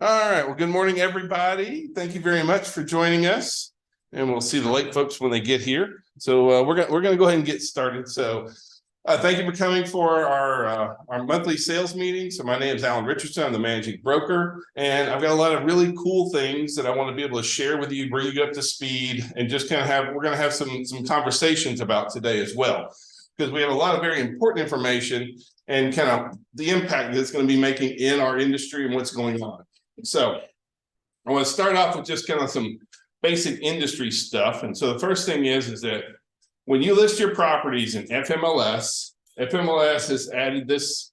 All right. Well, good morning, everybody. Thank you very much for joining us. And we'll see the late folks when they get here. So we're gonna go ahead and get started. So thank you for coming for our monthly sales meeting. So my name is Alan Richardson. I'm the managing broker, and I've got a lot of really cool things that I want to be able to share with you, bring you up to speed, and just kind of we're going to have some conversations about today as well, because we have a lot of very important information and kind of the impact that it's going to be making in our industry and what's going on. So I want to start off with just kind of some basic industry stuff. And so the first thing is that when you list your properties in FMLS, FMLS has added this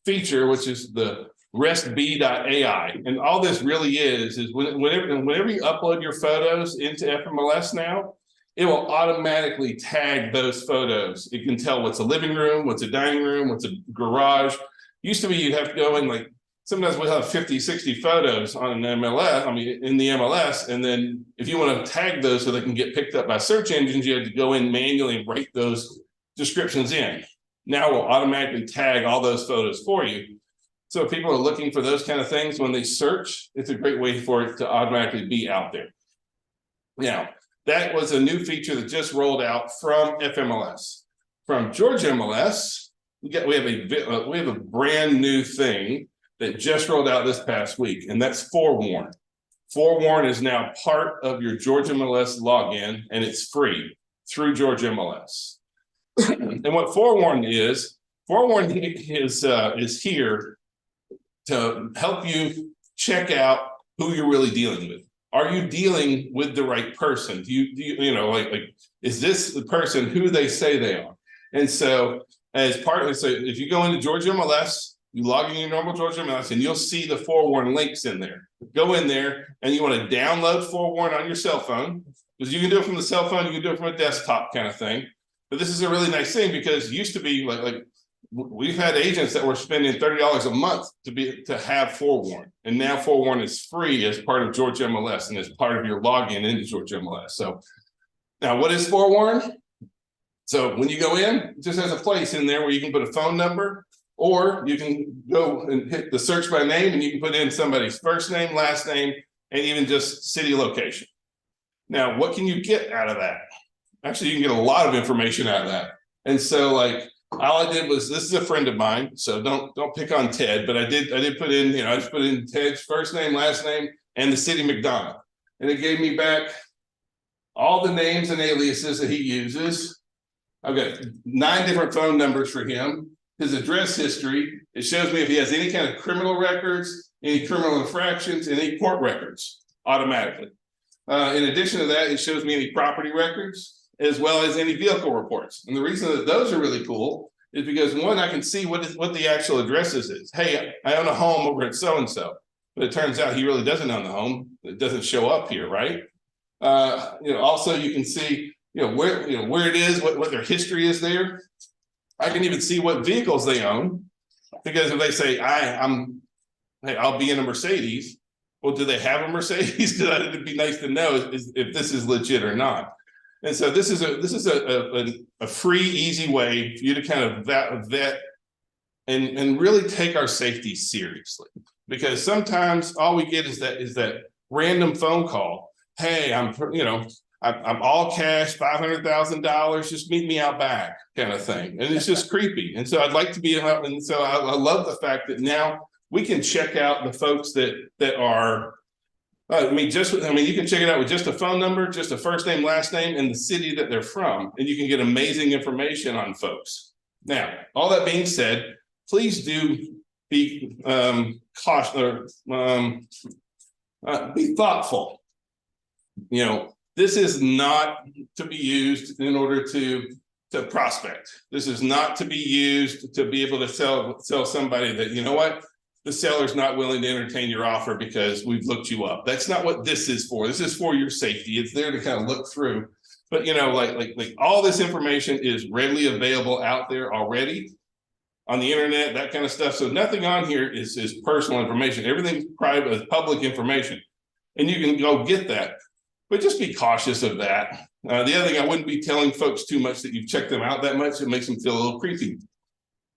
feature, which is the RESTB.ai. And all this really is whenever you upload your photos into FMLS now, it will automatically tag those photos. It can tell what's a living room, what's a dining room, what's a garage. Used to be you'd have to go in, like sometimes we'll have 50, 60 photos on an MLS, in the MLS. And then if you want to tag those so they can get picked up by search engines, you have to go in manually and write those descriptions in. Now we'll automatically tag all those photos for you. So if people are looking for those kind of things when they search, it's a great way for it to automatically be out there. Now, that was a new feature that just rolled out from FMLS. From Georgia MLS, we have a brand new thing that just rolled out this past week, and that's Forewarn. Forewarn is now part of your Georgia MLS login, and it's free through Georgia MLS. And what Forewarn is here to help you check out who you're really dealing with. Are you dealing with the right person? Do you know, is this the person who they say they are? And so as part of it, so if you go into Georgia MLS, you log in your normal Georgia MLS and you'll see the Forewarn links in there. Go in there and you want to download Forewarn on your cell phone, because you can do it from the cell phone, you can do it from a desktop kind of thing. But this is a really nice thing, because it used to be like we've had agents that were spending $30 a month to have Forewarn, and now Forewarn is free as part of Georgia MLS and as part of your login into Georgia MLS. So now, what is Forewarn? So when you go in, it just has a place in there where you can put a phone number, or you can go and hit the search by name, and you can put in somebody's first name, last name, and even just city location. Now, what can you get out of that? Actually, you can get a lot of information out of that. And so, all I did was, this is a friend of mine, so don't pick on Ted, but I did put in, I just put in Ted's first name, last name, and the city McDonough. And it gave me back all the names and aliases that he uses. I've got 9 different phone numbers for him, his address history. It shows me if he has any kind of criminal records, any criminal infractions, and any court records automatically. In addition to that, it shows me any property records, as well as any vehicle reports. And the reason that those are really cool is because, one, I can see what the actual address is. Hey, I own a home over at so-and-so, but it turns out he really doesn't own the home. It doesn't show up here, right? Also you can see, where it is, what their history is there. I can even see what vehicles they own, because if they say, I'll be in a Mercedes, well, do they have a Mercedes? Because it'd be nice to know if this is legit or not. And so this is a free, easy way for you to kind of vet and really take our safety seriously. Because sometimes all we get is that random phone call. Hey, I'm all cash, $500,000, just meet me out back, kind of thing. And it's just creepy. And so I'd like to be, and so I love the fact that now we can check out the folks that are, you can check it out with just a phone number, just a first name, last name, and the city that they're from, and you can get amazing information on folks. Now, all that being said, please do be cautious, be thoughtful. This is not to be used in order to prospect. This is not to be used to be able to sell somebody that, you know what, the seller's not willing to entertain your offer because we've looked you up. That's not what this is for. This is for your safety. It's there to kind of look through. But like all this information is readily available out there already on the internet, that kind of stuff. So nothing on here is personal information. Everything's private, public information, and you can go get that. But just be cautious of that. The other thing, I wouldn't be telling folks too much that you've checked them out that much. It makes them feel a little creepy.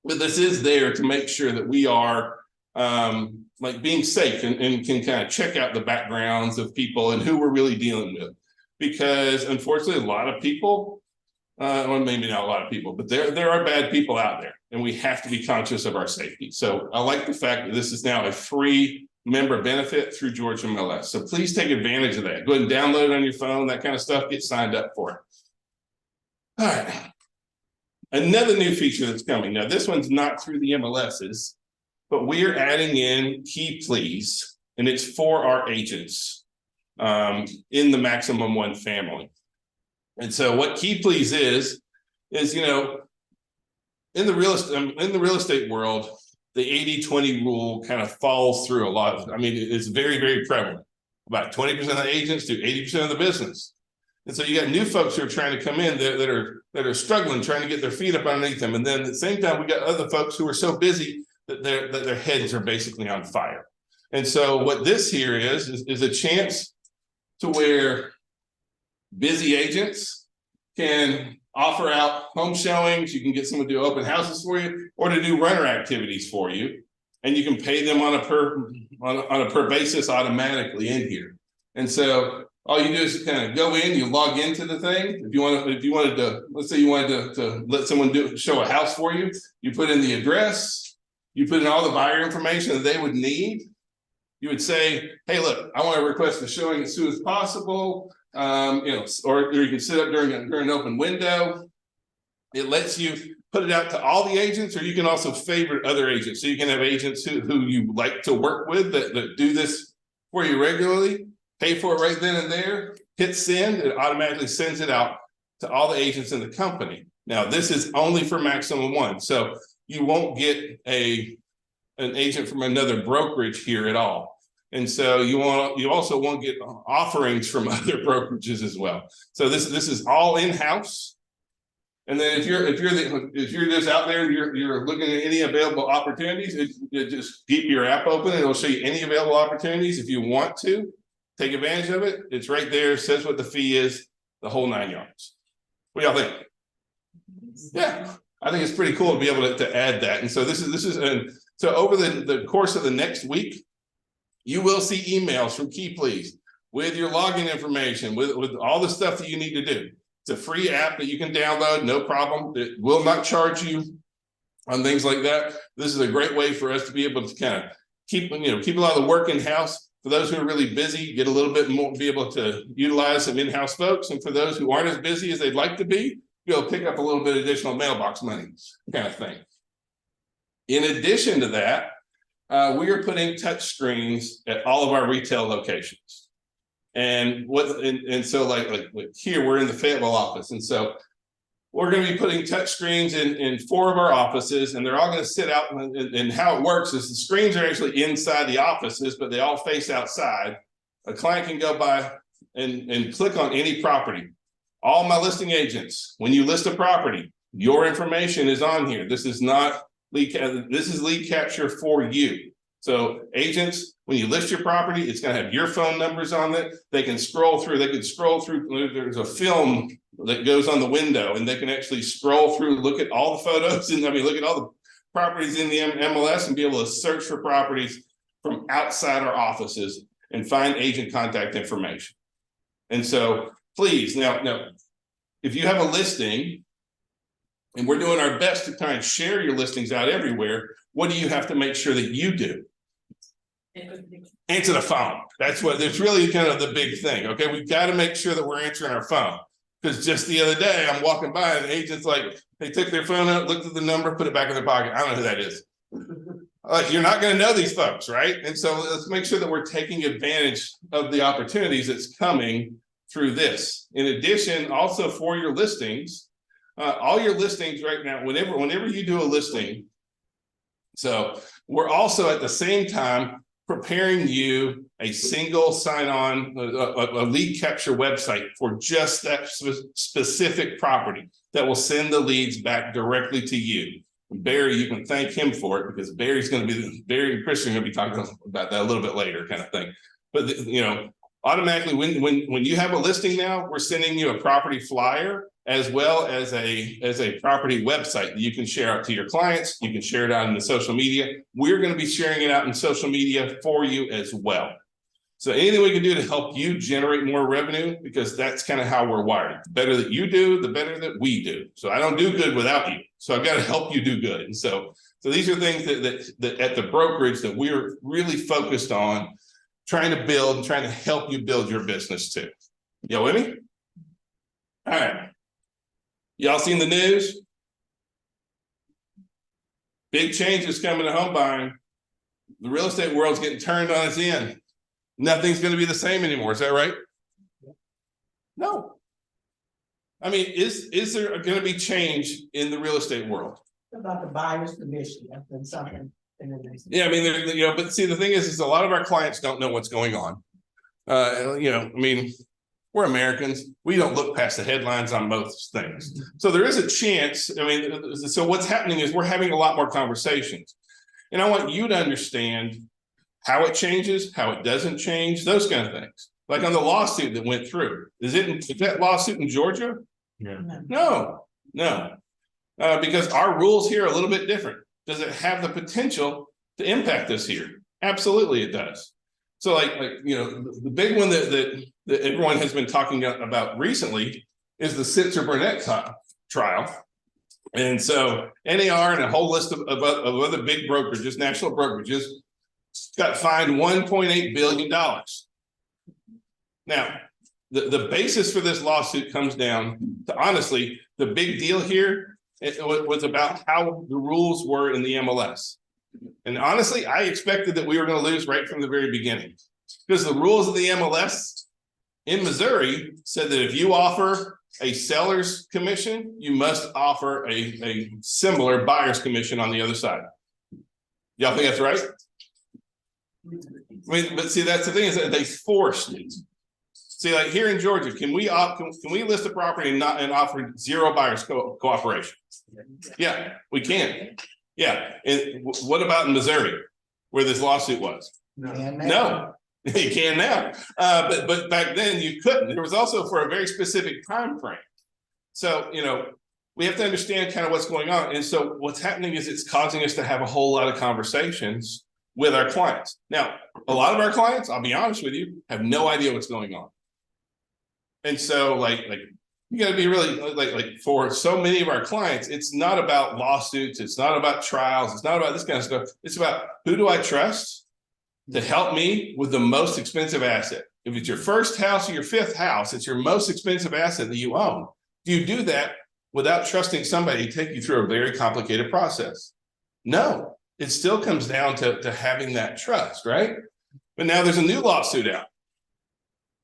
But this is there to make sure that we are like being safe and can kind of check out the backgrounds of people and who we're really dealing with. Because unfortunately, a lot of people, well, maybe not a lot of people, but there are bad people out there, and we have to be conscious of our safety. So I like the fact that this is now a free member benefit through Georgia MLS. So please take advantage of that. Go ahead and download it on your phone, that kind of stuff, get signed up for it. All right. Another new feature that's coming. Now, this one's not through the MLSs, but we are adding in Key Please, and it's for our agents in the Maximum One family. And so what Key Please is, you know, in the real estate world, the 80-20 rule kind of falls through a lot. I mean, it's very, very prevalent. About 20% of the agents do 80% of the business. And so you got new folks who are trying to come in that are struggling, trying to get their feet up underneath them. And then at the same time, we got other folks who are so busy that their heads are basically on fire. And so what this here is a chance to where busy agents can offer out home showings. You can get someone to do open houses for you, or to do runner activities for you, and you can pay them on a per basis automatically in here. And so all you do is kind of go in, you log into the thing. If you wanted to, let's say you wanted to let someone show a house for you, you put in the address, you put in all the buyer information that they would need. You would say, hey, look, I want to request a showing as soon as possible. You know, or you can sit up during an open window. It lets you put it out to all the agents, or you can also favorite other agents. So you can have agents who you like to work with that do this for you regularly, pay for it right then and there, hit send, it automatically sends it out to all the agents in the company. Now, this is only for Maximum One, so you won't get an agent from another brokerage here at all. And so you also won't get offerings from other brokerages as well. So this is all in-house. And then if you're just out there and you're looking at any available opportunities, it just keep your app open and it'll show you any available opportunities. If you want to take advantage of it, it's right there, says what the fee is, the whole 9 yards. What do y'all think? Yeah, I think it's pretty cool to be able to add that. And so so over the course of the next week, you will see emails from Key Please with your login information, with all the stuff that you need to do. It's a free app that you can download, no problem. It will not charge you on things like that. This is a great way for us to be able to kind of keep a lot of the work in-house. For those who are really busy, get a little bit more, be able to utilize some in-house folks. And for those who aren't as busy as they'd like to be able to pick up a little bit of additional mailbox money kind of thing. In addition to that, we are putting touch screens at all of our retail locations. And so like here, we're in the Fayetteville office. And so we're going to be putting touch screens in 4 of our offices, and they're all going to sit out. And how it works is the screens are actually inside the offices, but they all face outside. A client can go by and click on any property. All my listing agents, when you list a property, your information is on here. This is not this is lead capture for you. So agents, when you list your property, it's going to have your phone numbers on it. They can scroll through. There's a film that goes on the window, and they can actually scroll through, look at all the photos, and look at all the properties in the MLS and be able to search for properties from outside our offices and find agent contact information. And so please, now, if you have a listing, and we're doing our best to try and share your listings out everywhere, what do you have to make sure that you do? Answer the phone. That's really kind of the big thing. Okay, we've got to make sure that we're answering our phone. Because just the other day, I'm walking by and the agent's like, they took their phone out, looked at the number, put it back in their pocket. I don't know who that is. You're not going to know these folks, right? And so let's make sure that we're taking advantage of the opportunities that's coming through this. In addition, also for your listings, all your listings right now, whenever you do a listing, so we're also at the same time preparing you a single sign-on, a lead capture website for just that specific property that will send the leads back directly to you. And Barry, you can thank him for it, because Barry and Christian are going to be talking about that a little bit later, kind of thing. But automatically when you have a listing now, we're sending you a property flyer as well as a property website that you can share out to your clients. You can share it out in the social media. We're going to be sharing it out in social media for you as well. So anything we can do to help you generate more revenue, because that's kind of how we're wired. The better that you do, the better that we do. So I don't do good without you. So I've got to help you do good. And so these are things that at the brokerage that we're really focused on trying to build, trying to help you build your business too. Y'all with me? All right. Y'all seen the news? Big changes coming to home buying. The real estate world's getting turned on its end. Nothing's going to be the same anymore. Is that right? No. I mean, is there going to be change in the real estate world? About the buyer's commission, that's been something. Yeah, I mean, but see, the thing is a lot of our clients don't know what's going on. I mean, we're Americans. We don't look past the headlines on most things. So there is a chance. I mean, so what's happening is we're having a lot more conversations. And I want you to understand how it changes, how it doesn't change, those kind of things. Like on the lawsuit that went through. Is that lawsuit in Georgia? Yeah. No. Because our rules here are a little bit different. Does it have the potential to impact us here? Absolutely, it does. So like the big one that everyone has been talking about recently is the Sitzer Burnett trial. And so NAR and a whole list of other big brokerages, national brokerages, got fined $1.8 billion. Now, the basis for this lawsuit comes down to, honestly, the big deal here was about how the rules were in the MLS. And honestly, I expected that we were going to lose right from the very beginning, because the rules of the MLS in Missouri said that if you offer a seller's commission, you must offer a similar buyer's commission on the other side. Y'all think that's right? I mean, but see, that's the thing, is that they forced it. See, like here in Georgia, can we list a property and offer zero buyers cooperation? Yeah, we can. Yeah. And what about in Missouri, where this lawsuit was? No, you can now. But back then you couldn't. There was also for a very specific time frame. So, we have to understand kind of what's going on. And so what's happening is it's causing us to have a whole lot of conversations with our clients. Now, a lot of our clients, I'll be honest with you, have no idea what's going on. And so like you got to be really like for so many of our clients, it's not about lawsuits. It's not about trials. It's not about this kind of stuff. It's about, who do I trust to help me with the most expensive asset? If it's your first house or your fifth house, it's your most expensive asset that you own. Do you do that without trusting somebody to take you through a very complicated process? No, it still comes down to having that trust, right? But now there's a new lawsuit out,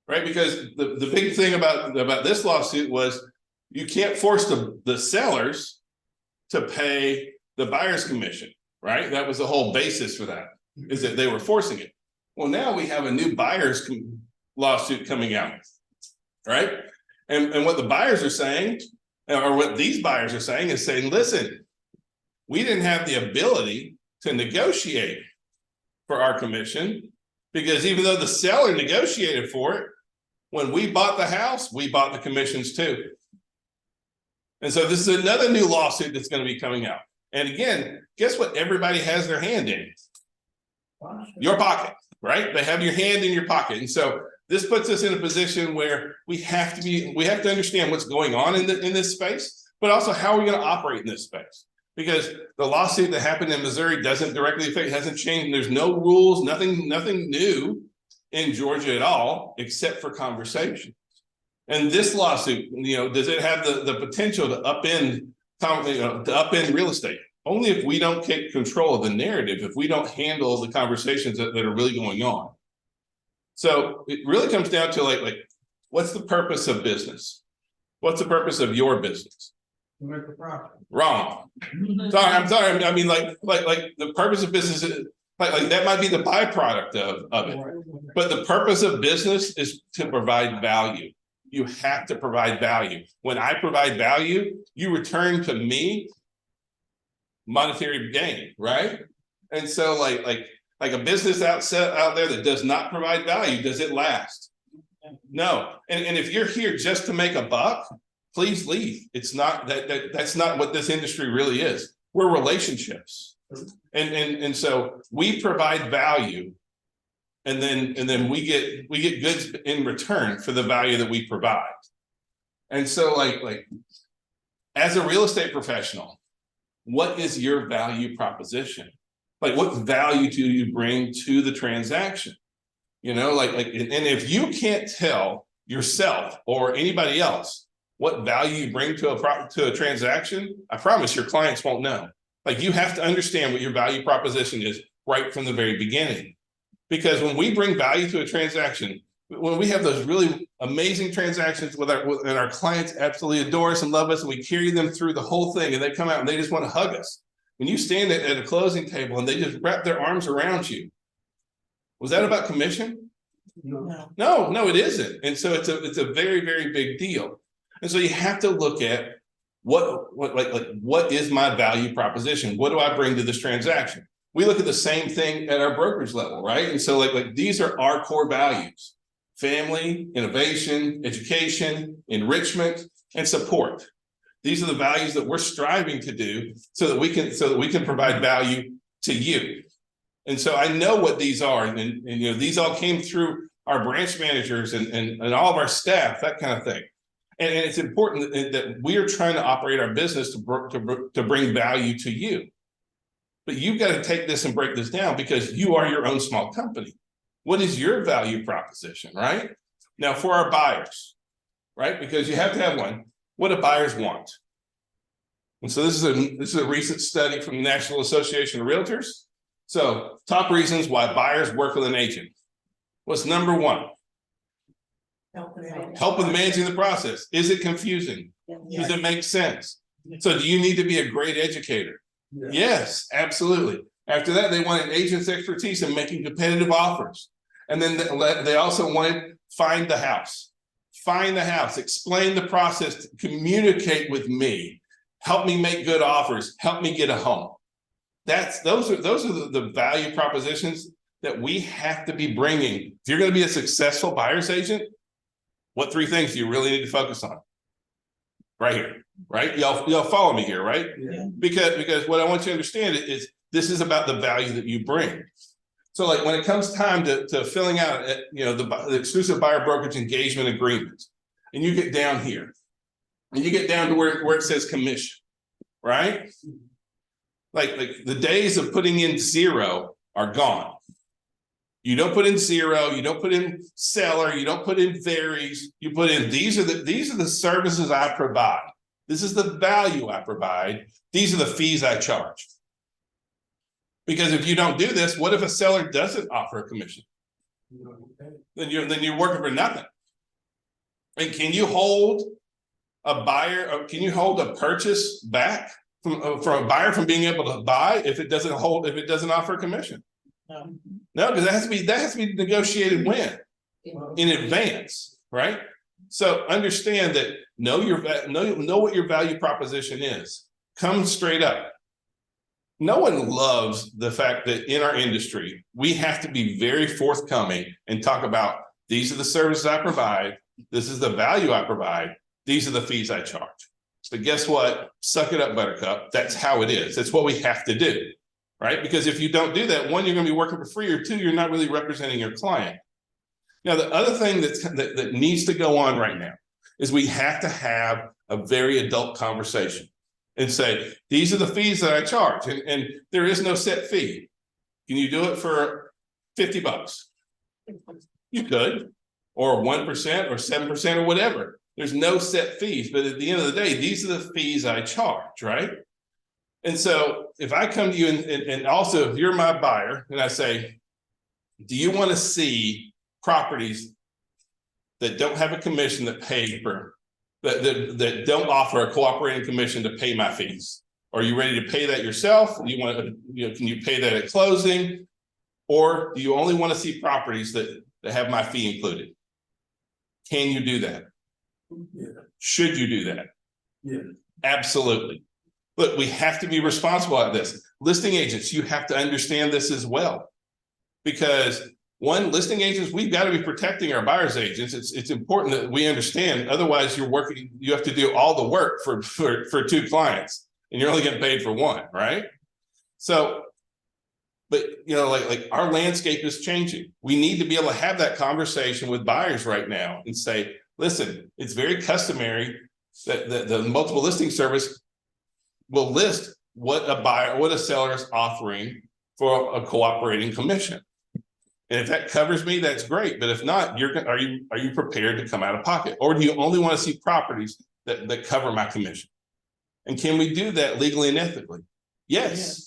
right? Because the big thing about this lawsuit was you can't force the sellers to pay the buyer's commission, right? That was the whole basis for that, is that they were forcing it. Well, now we have a new buyer's lawsuit coming out, right? And what the buyers are saying, or what these buyers are saying, is saying, listen, we didn't have the ability to negotiate for our commission, because even though the seller negotiated for it, when we bought the house, we bought the commissions too. And so this is another new lawsuit that's going to be coming out. And again, guess what everybody has their hand in? Your pocket, right? They have your hand in your pocket. And so this puts us in a position where we have to understand what's going on in this space, but also how are we going to operate in this space? Because the lawsuit that happened in Missouri doesn't directly affect, hasn't changed. There's no rules, nothing new in Georgia at all, except for conversation. And this lawsuit, does it have the potential to upend real estate? Only if we don't take control of the narrative, if we don't handle the conversations that are really going on. So it really comes down to like, what's the purpose of business? What's the purpose of your business? Wrong. I'm sorry. I mean, like the purpose of business is like that might be the byproduct of it. But the purpose of business is to provide value. You have to provide value. When I provide value, you return to me monetary gain, right? And so like a business out there that does not provide value, does it last? No. And if you're here just to make a buck, please leave. It's not that's not what this industry really is. We're relationships. And so we provide value, and then we get goods in return for the value that we provide. And so like as a real estate professional, what is your value proposition? Like, what value do you bring to the transaction? You know, and if you can't tell yourself or anybody else what value you bring to a transaction, I promise your clients won't know. Like, you have to understand what your value proposition is right from the very beginning. Because when we bring value to a transaction, when we have those really amazing transactions and our clients absolutely adore us and love us, and we carry them through the whole thing, and they come out and they just want to hug us. When you stand at a closing table and they just wrap their arms around you, was that about commission? No, it isn't. And so it's a very, very big deal. And so you have to look at what is my value proposition? What do I bring to this transaction? We look at the same thing at our brokerage level, right? And so like these are our core values: family, innovation, education, enrichment, and support. These are the values that we're striving to do so that we can provide value to you. And so I know what these are, and you know, these all came through our branch managers and all of our staff, that kind of thing. And it's important that we are trying to operate our business to bring value to you. But you've got to take this and break this down, because you are your own small company. What is your value proposition, right? Now, for our buyers, right? Because you have to have one. What do buyers want? And so this is a recent study from the National Association of Realtors. So top reasons why buyers work with an agent. What's number one? Help with managing the process. Is it confusing? Does it make sense? So do you need to be a great educator? Yes, absolutely. After that, they want an agent's expertise in making competitive offers. And then they also wanted find the house. Find the house, explain the process, communicate with me, help me make good offers, help me get a home. Those are the value propositions that we have to be bringing. If you're going to be a successful buyer's agent, what three things do you really need to focus on? Right here, right? Y'all follow me here, right? Yeah. Because what I want you to understand is this is about the value that you bring. So like when it comes time to filling out, you know, the exclusive buyer brokerage engagement agreement, and you get down here, and you get down to where it says commission, right? Like the days of putting in zero are gone. You don't put in zero, you don't put in seller, you don't put in varies, you put in these are the services I provide. This is the value I provide. These are the fees I charge. Because if you don't do this, what if a seller doesn't offer a commission? Then you're working for nothing. And can you hold a buyer, or can you hold a purchase back from a buyer from being able to buy if it doesn't offer a commission? No, because that has to be negotiated when? In advance, right? So understand that know what your value proposition is. Come straight up. No one loves the fact that in our industry, we have to be very forthcoming and talk about these are the services I provide. This is the value I provide. These are the fees I charge. But guess what? Suck it up, Buttercup. That's how it is. That's what we have to do, right? Because if you don't do that, one, you're going to be working for free, or two, you're not really representing your client. Now, the other thing that needs to go on right now is we have to have a very adult conversation and say, these are the fees that I charge. And there is no set fee. Can you do it for $50? You could, or 1% or 7% or whatever. There's no set fees, but at the end of the day, these are the fees I charge, right? And so if I come to you and also if you're my buyer and I say, do you want to see properties that don't have a commission that pay for that don't offer a cooperating commission to pay my fees? Are you ready to pay that yourself? Do you want to, can you pay that at closing? Or do you only want to see properties that have my fee included? Can you do that? Yeah. Should you do that? Yeah. Absolutely. But we have to be responsible at this. Listing agents, you have to understand this as well. Because one, listing agents, we've got to be protecting our buyer's agents. It's important that we understand. Otherwise, you have to do all the work for two clients, and you're only getting paid for one, right? So, but like our landscape is changing. We need to be able to have that conversation with buyers right now and say, listen, it's very customary that the multiple listing service will list what a seller is offering for a cooperating commission. And if that covers me, that's great. But if not, are you prepared to come out of pocket? Or do you only want to see properties that cover my commission? And can we do that legally and ethically? Yes.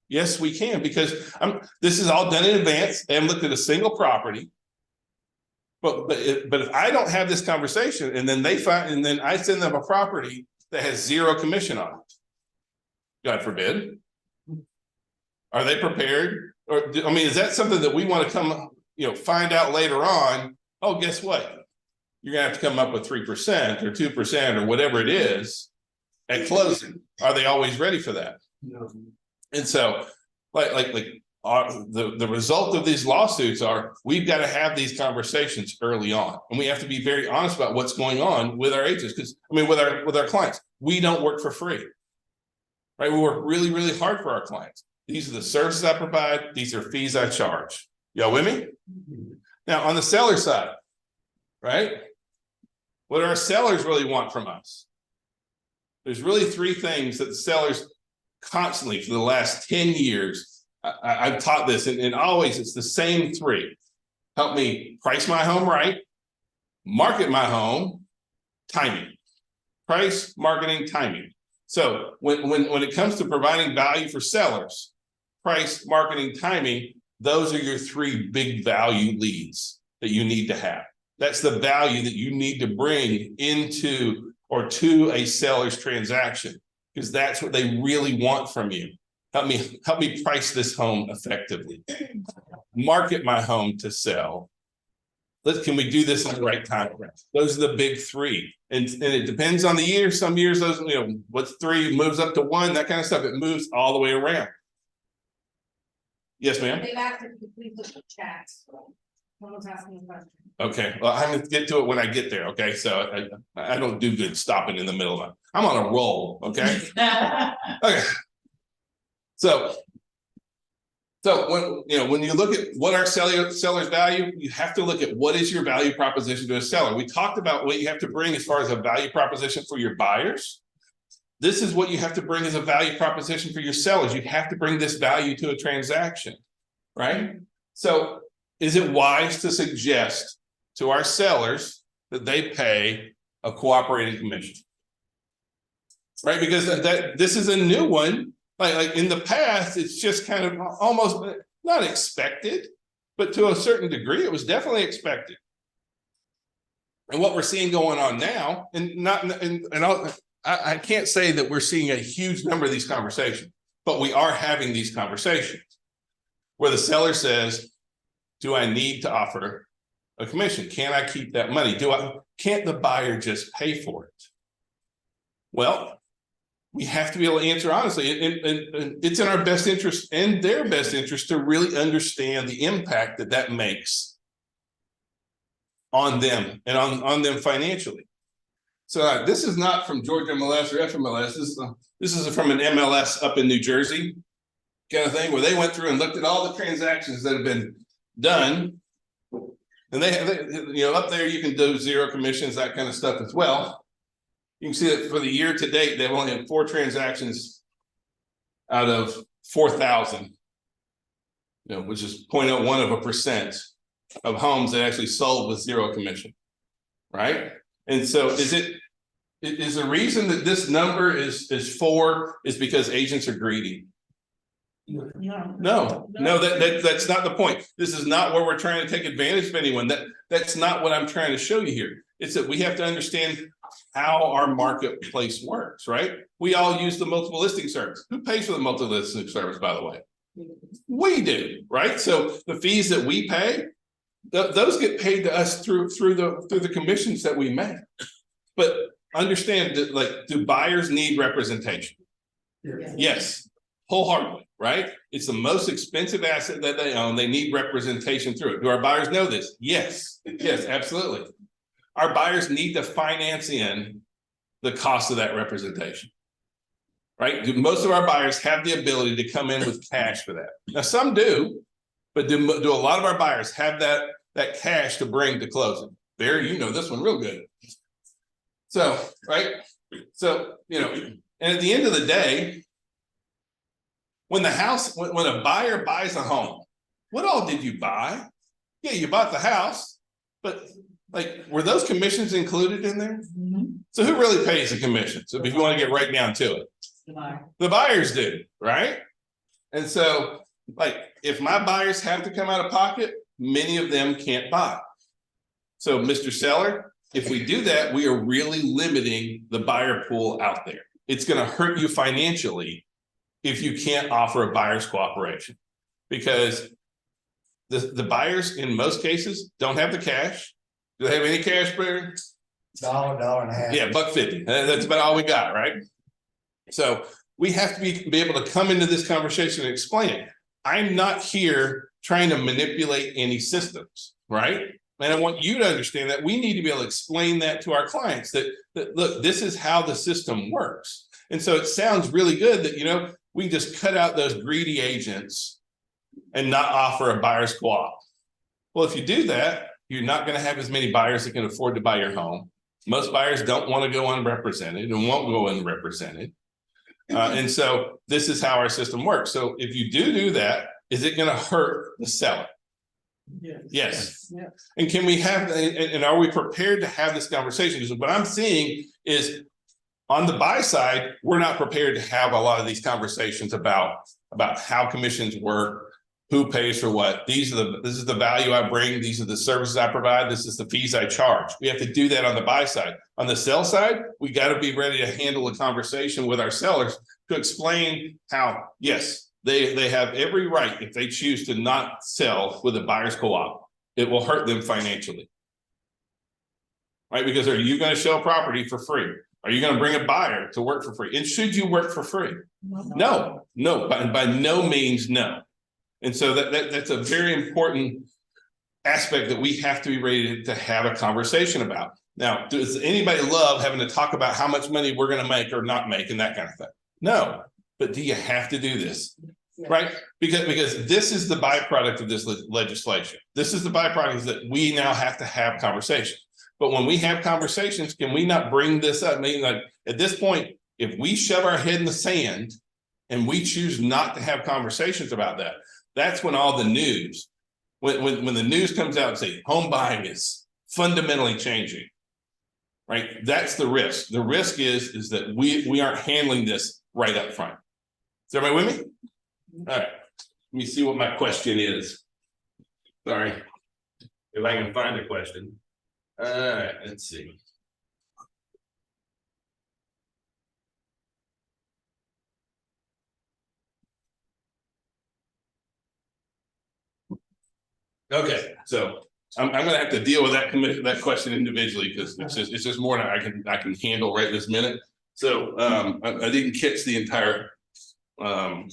Yes, we can, because this is all done in advance. I haven't looked at a single property. But if I don't have this conversation and then I send them a property that has zero commission on it, God forbid, are they prepared? Or is that something that we want to come, find out later on? Oh, guess what? You're gonna have to come up with 3% or 2% or whatever it is at closing. Are they always ready for that? No. And so, the result of these lawsuits are we've got to have these conversations early on, and we have to be very honest about what's going on with our agents. Because with our clients, we don't work for free, right? We work really, really hard for our clients. These are the services I provide. These are fees I charge. Y'all with me? Now, on the seller side, right? What do our sellers really want from us? There's really three things that the sellers constantly for the last 10 years, I've taught this, and always it's the same three. Help me price my home right, market my home, timing. Price, marketing, timing. So when it comes to providing value for sellers, price, marketing, timing, those are your three big value leads that you need to have. That's the value that you need to bring into or to a seller's transaction, because that's what they really want from you. Help me price this home effectively. Market my home to sell. Can we do this in the right time? Those are the big three. And it depends on the year. Some years, those, what's three moves up to one, that kind of stuff. It moves all the way around. Yes, ma'am. They've asked if you please look at chat. Someone's asking a question. Okay, well, I'm gonna get to it when I get there. Okay, so I don't do good stopping in the middle of it. I'm on a roll. Okay. Okay. So when you look at what our sellers value, you have to look at what is your value proposition to a seller. We talked about what you have to bring as far as a value proposition for your buyers. This is what you have to bring as a value proposition for your sellers. You have to bring this value to a transaction, right? So is it wise to suggest to our sellers that they pay a cooperating commission? Right, because this is a new one. Like in the past, it's just kind of almost not expected, but to a certain degree, it was definitely expected. And what we're seeing going on now, I can't say that we're seeing a huge number of these conversations, but we are having these conversations where the seller says, do I need to offer a commission? Can I keep that money? Can't the buyer just pay for it? Well, we have to be able to answer honestly, and it's in our best interest and their best interest to really understand the impact that makes on them and on them financially. So this is not from Georgia MLS or FMLS. This is from an MLS up in New Jersey kind of thing, where they went through and looked at all the transactions that have been done. And they up there you can do zero commissions, that kind of stuff as well. You can see that for the year to date, they've only had 4 transactions out of 4,000, which is 0.01% of homes that actually sold with zero commission, right? And so is the reason that this number is because agents are greedy? No, that's not the point. This is not where we're trying to take advantage of anyone. That's not what I'm trying to show you here. It's that we have to understand how our marketplace works, right? We all use the multiple listing service. Who pays for the multiple listing service, by the way? We do, right? So the fees that we pay, those get paid to us through the commissions that we make. But understand that, do buyers need representation? Yes. Yes, wholeheartedly, right? It's the most expensive asset that they own. They need representation through it. Do our buyers know this? Yes, yes, absolutely. Our buyers need to finance in the cost of that representation. Right? Most of our buyers have the ability to come in with cash for that. Now, some do, but do a lot of our buyers have that cash to bring to closing? Barry, you know this one real good. So, right? So, and at the end of the day, when a buyer buys a home, what all did you buy? Yeah, you bought the house, but like, were those commissions included in there? Mhm. So who really pays the commissions? So if you want to get right down to it, the buyers do, right? And so, like, if my buyers have to come out of pocket, many of them can't buy. So, Mr. Seller, if we do that, we are really limiting the buyer pool out there. It's going to hurt you financially if you can't offer a buyer's cooperation, because the buyers in most cases don't have the cash. Do they have any cash, Barry? $1.50. Yeah, $1.50. That's about all we got, right? So we have to be able to come into this conversation and explain it. I'm not here trying to manipulate any systems, right? And I want you to understand that we need to be able to explain that to our clients, that look, this is how the system works. And so it sounds really good that, we just cut out those greedy agents and not offer a buyer's co-op. Well, if you do that, you're not going to have as many buyers that can afford to buy your home. Most buyers don't want to go unrepresented and won't go unrepresented. And so this is how our system works. So if you do that, is it going to hurt the seller? Yes. Yes. And can we have, and are we prepared to have this conversation? Because what I'm seeing is on the buy side, we're not prepared to have a lot of these conversations about how commissions work, who pays for what. This is the value I bring. These are the services I provide. This is the fees I charge. We have to do that on the buy side. On the sell side, we got to be ready to handle a conversation with our sellers to explain how, yes, they have every right, if they choose to not sell with a buyer's co-op, it will hurt them financially. Right? Because are you going to show a property for free? Are you going to bring a buyer to work for free? And should you work for free? No, by no means, no. And so that's a very important aspect that we have to be ready to have a conversation about. Now, does anybody love having to talk about how much money we're going to make or not make and that kind of thing? No, but do you have to do this? Right? Because this is the byproduct of this legislation. This is the byproduct is that we now have to have conversations. But when we have conversations, can we not bring this up? I mean, like at this point, if we shove our head in the sand and we choose not to have conversations about that, that's when all the news, when the news comes out and say home buying is fundamentally changing, right? That's the risk. The risk is that we aren't handling this right up front. Is everybody with me? All right. Let me see what my question is. Sorry. If I can find a question. All right, let's see. Okay, so I'm gonna have to deal with that question individually because it's just more than I can handle right this minute. So I didn't catch the entire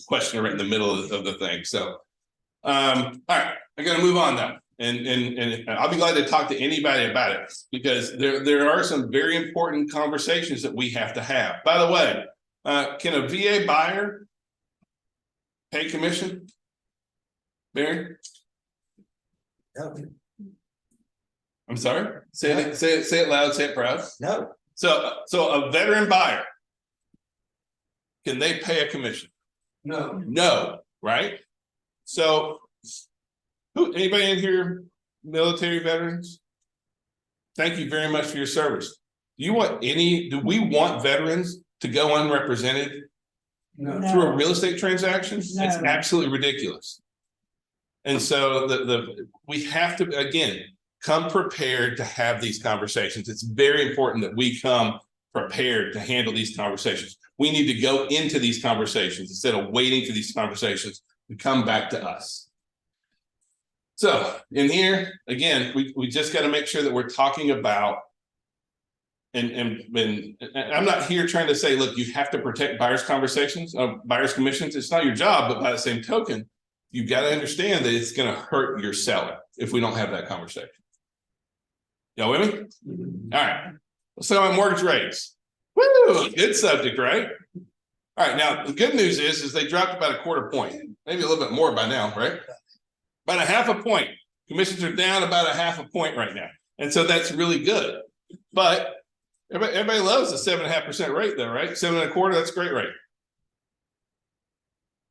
question right in the middle of the thing. So all right, I gotta move on now. And I'll be glad to talk to anybody about it because there are some very important conversations that we have to have. By the way, can a VA buyer pay commission? Barry? I'm sorry. Say it loud. Say it proud. No. So a veteran buyer, can they pay a commission? No. No, right? So, anybody in here, military veterans? Thank you very much for your service. Do we want veterans to go unrepresented through a real estate transaction? No. It's absolutely ridiculous. And so we have to, again, come prepared to have these conversations. It's very important that we come prepared to handle these conversations. We need to go into these conversations instead of waiting for these conversations to come back to us. So in here, again, we just got to make sure that we're talking about and I'm not here trying to say, look, you have to protect buyers commissions. It's not your job, but by the same token, you've got to understand that it's going to hurt your seller if we don't have that conversation. Y'all with me? All right. So on mortgage rates. Woo! Good subject, right? All right. Now the good news is they dropped about a quarter point, maybe a little bit more by now, right? About a half a point. Commissions are down about a half a point right now, and so that's really good. But everybody loves the 7.5% rate, though, right? 7.25%. That's a great rate.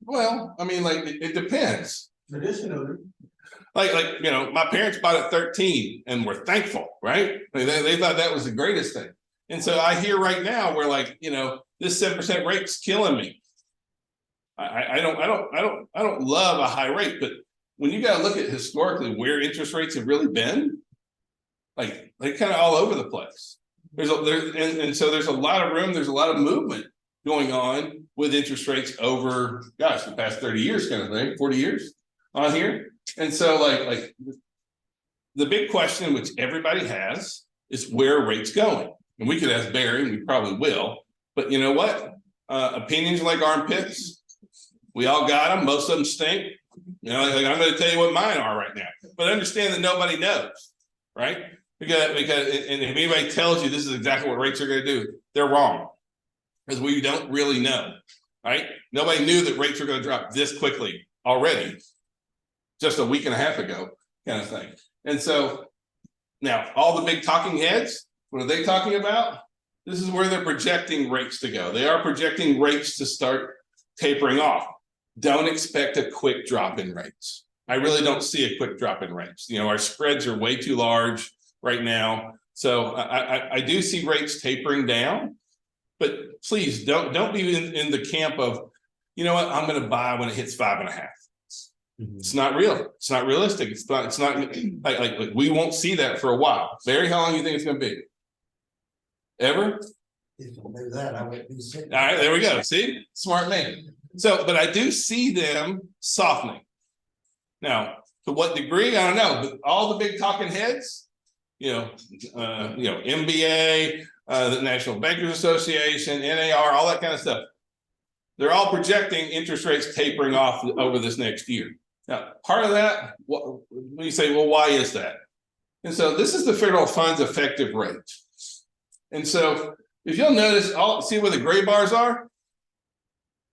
Well, I mean, like it depends. Traditionally. Like my parents bought at 13 and were thankful, right? They thought that was the greatest thing. And so I hear right now where this 7% rate's killing me. I don't love a high rate, but when you got to look at historically where interest rates have really been, like they're kind of all over the place. So there's a lot of room, there's a lot of movement going on with interest rates over, gosh, the past 30 years kind of thing, 40 years on here. And so like the big question which everybody has is where are rates going? And we could ask Barry, and we probably will, but you know what? Opinions are like armpits. We all got them, most of them stink. I'm going to tell you what mine are right now, but understand that nobody knows, right? Because and if anybody tells you this is exactly what rates are going to do, they're wrong, because we don't really know, right? Nobody knew that rates were going to drop this quickly already, just a week and a half ago, kind of thing. And so now all the big talking heads, what are they talking about? This is where they're projecting rates to go. They are projecting rates to start tapering off. Don't expect a quick drop in rates. I really don't see a quick drop in rates. Our spreads are way too large right now. So I do see rates tapering down, but please don't be in the camp of, you know what, I'm going to buy when it hits 5.5. It's not real. It's not realistic. It's not like we won't see that for a while. Barry, how long do you think it's going to be? Ever? If you do that, I would be sick. All right, there we go. See, smart man. So, but I do see them softening. Now, to what degree, I don't know. But all the big talking heads, MBA, the National Bankers Association, NAR, all that kind of stuff, they're all projecting interest rates tapering off over this next year. Now, part of that, when you say, well, why is that? And so this is the federal funds effective rate. And so if you'll notice, see where the gray bars are?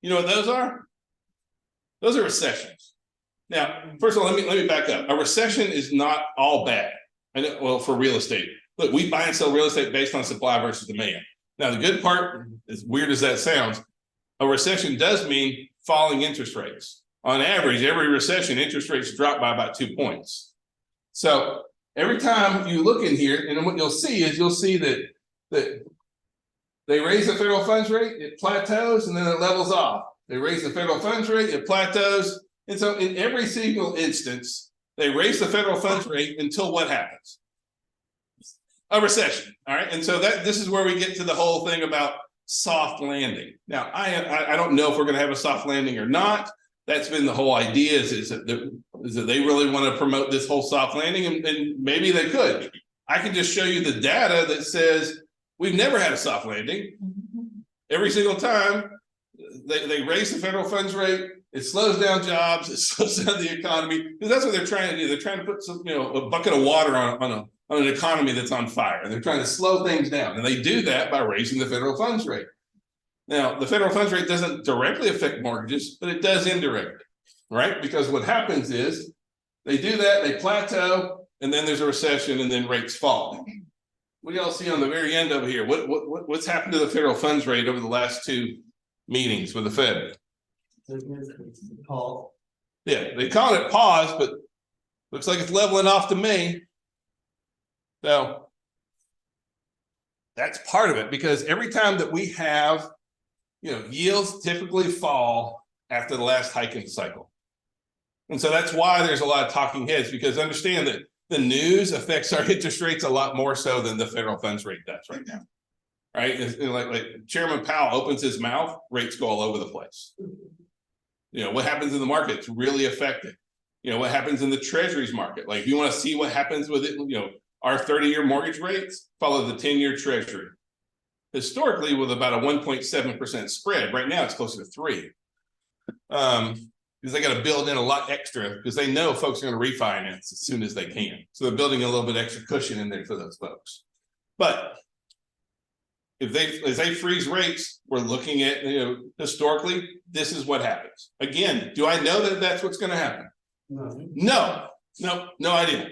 You know what those are? Those are recessions. Now, first of all, let me back up. A recession is not all bad. Well, for real estate. Look, we buy and sell real estate based on supply versus demand. Now, the good part, as weird as that sounds, a recession does mean falling interest rates. On average, every recession, interest rates drop by about 2 points. So every time you look in here, and what you'll see that they raise the federal funds rate, it plateaus, and then it levels off. They raise the federal funds rate, it plateaus. And so in every single instance, they raise the federal funds rate until what happens? A recession. All right. And so this is where we get to the whole thing about soft landing. Now, I don't know if we're going to have a soft landing or not. That's been the whole idea is that they really want to promote this whole soft landing, and maybe they could. I can just show you the data that says we've never had a soft landing. Every single time they raise the federal funds rate, it slows down jobs, it slows down the economy, because that's what they're trying to do. They're trying to put a bucket of water on an economy that's on fire, and they're trying to slow things down. And they do that by raising the federal funds rate. Now, the federal funds rate doesn't directly affect mortgages, but it does indirectly, right? Because what happens is they do that, they plateau, and then there's a recession, and then rates fall. What do y'all see on the very end over here? What's happened to the federal funds rate over the last 2 meetings with the Fed? Yeah, they call it pause, but looks like it's leveling off to me. So that's part of it, because every time that we have, yields typically fall after the last hike in the cycle. And so that's why there's a lot of talking heads, because understand that the news affects our interest rates a lot more so than the federal funds rate does right now. Right? It's like Chairman Powell opens his mouth, rates go all over the place. What happens in the market's really affected. What happens in the treasuries market. Like, if you want to see what happens with it, Our 30-year mortgage rates follow the 10-year treasury. Historically, with about a 1.7% spread, right now it's closer to 3. Because they got to build in a lot extra because they know folks are going to refinance as soon as they can. So they're building a little bit extra cushion in there for those folks. But if they freeze rates, we're looking at, historically, this is what happens. Again, do I know that that's what's going to happen? No, no idea.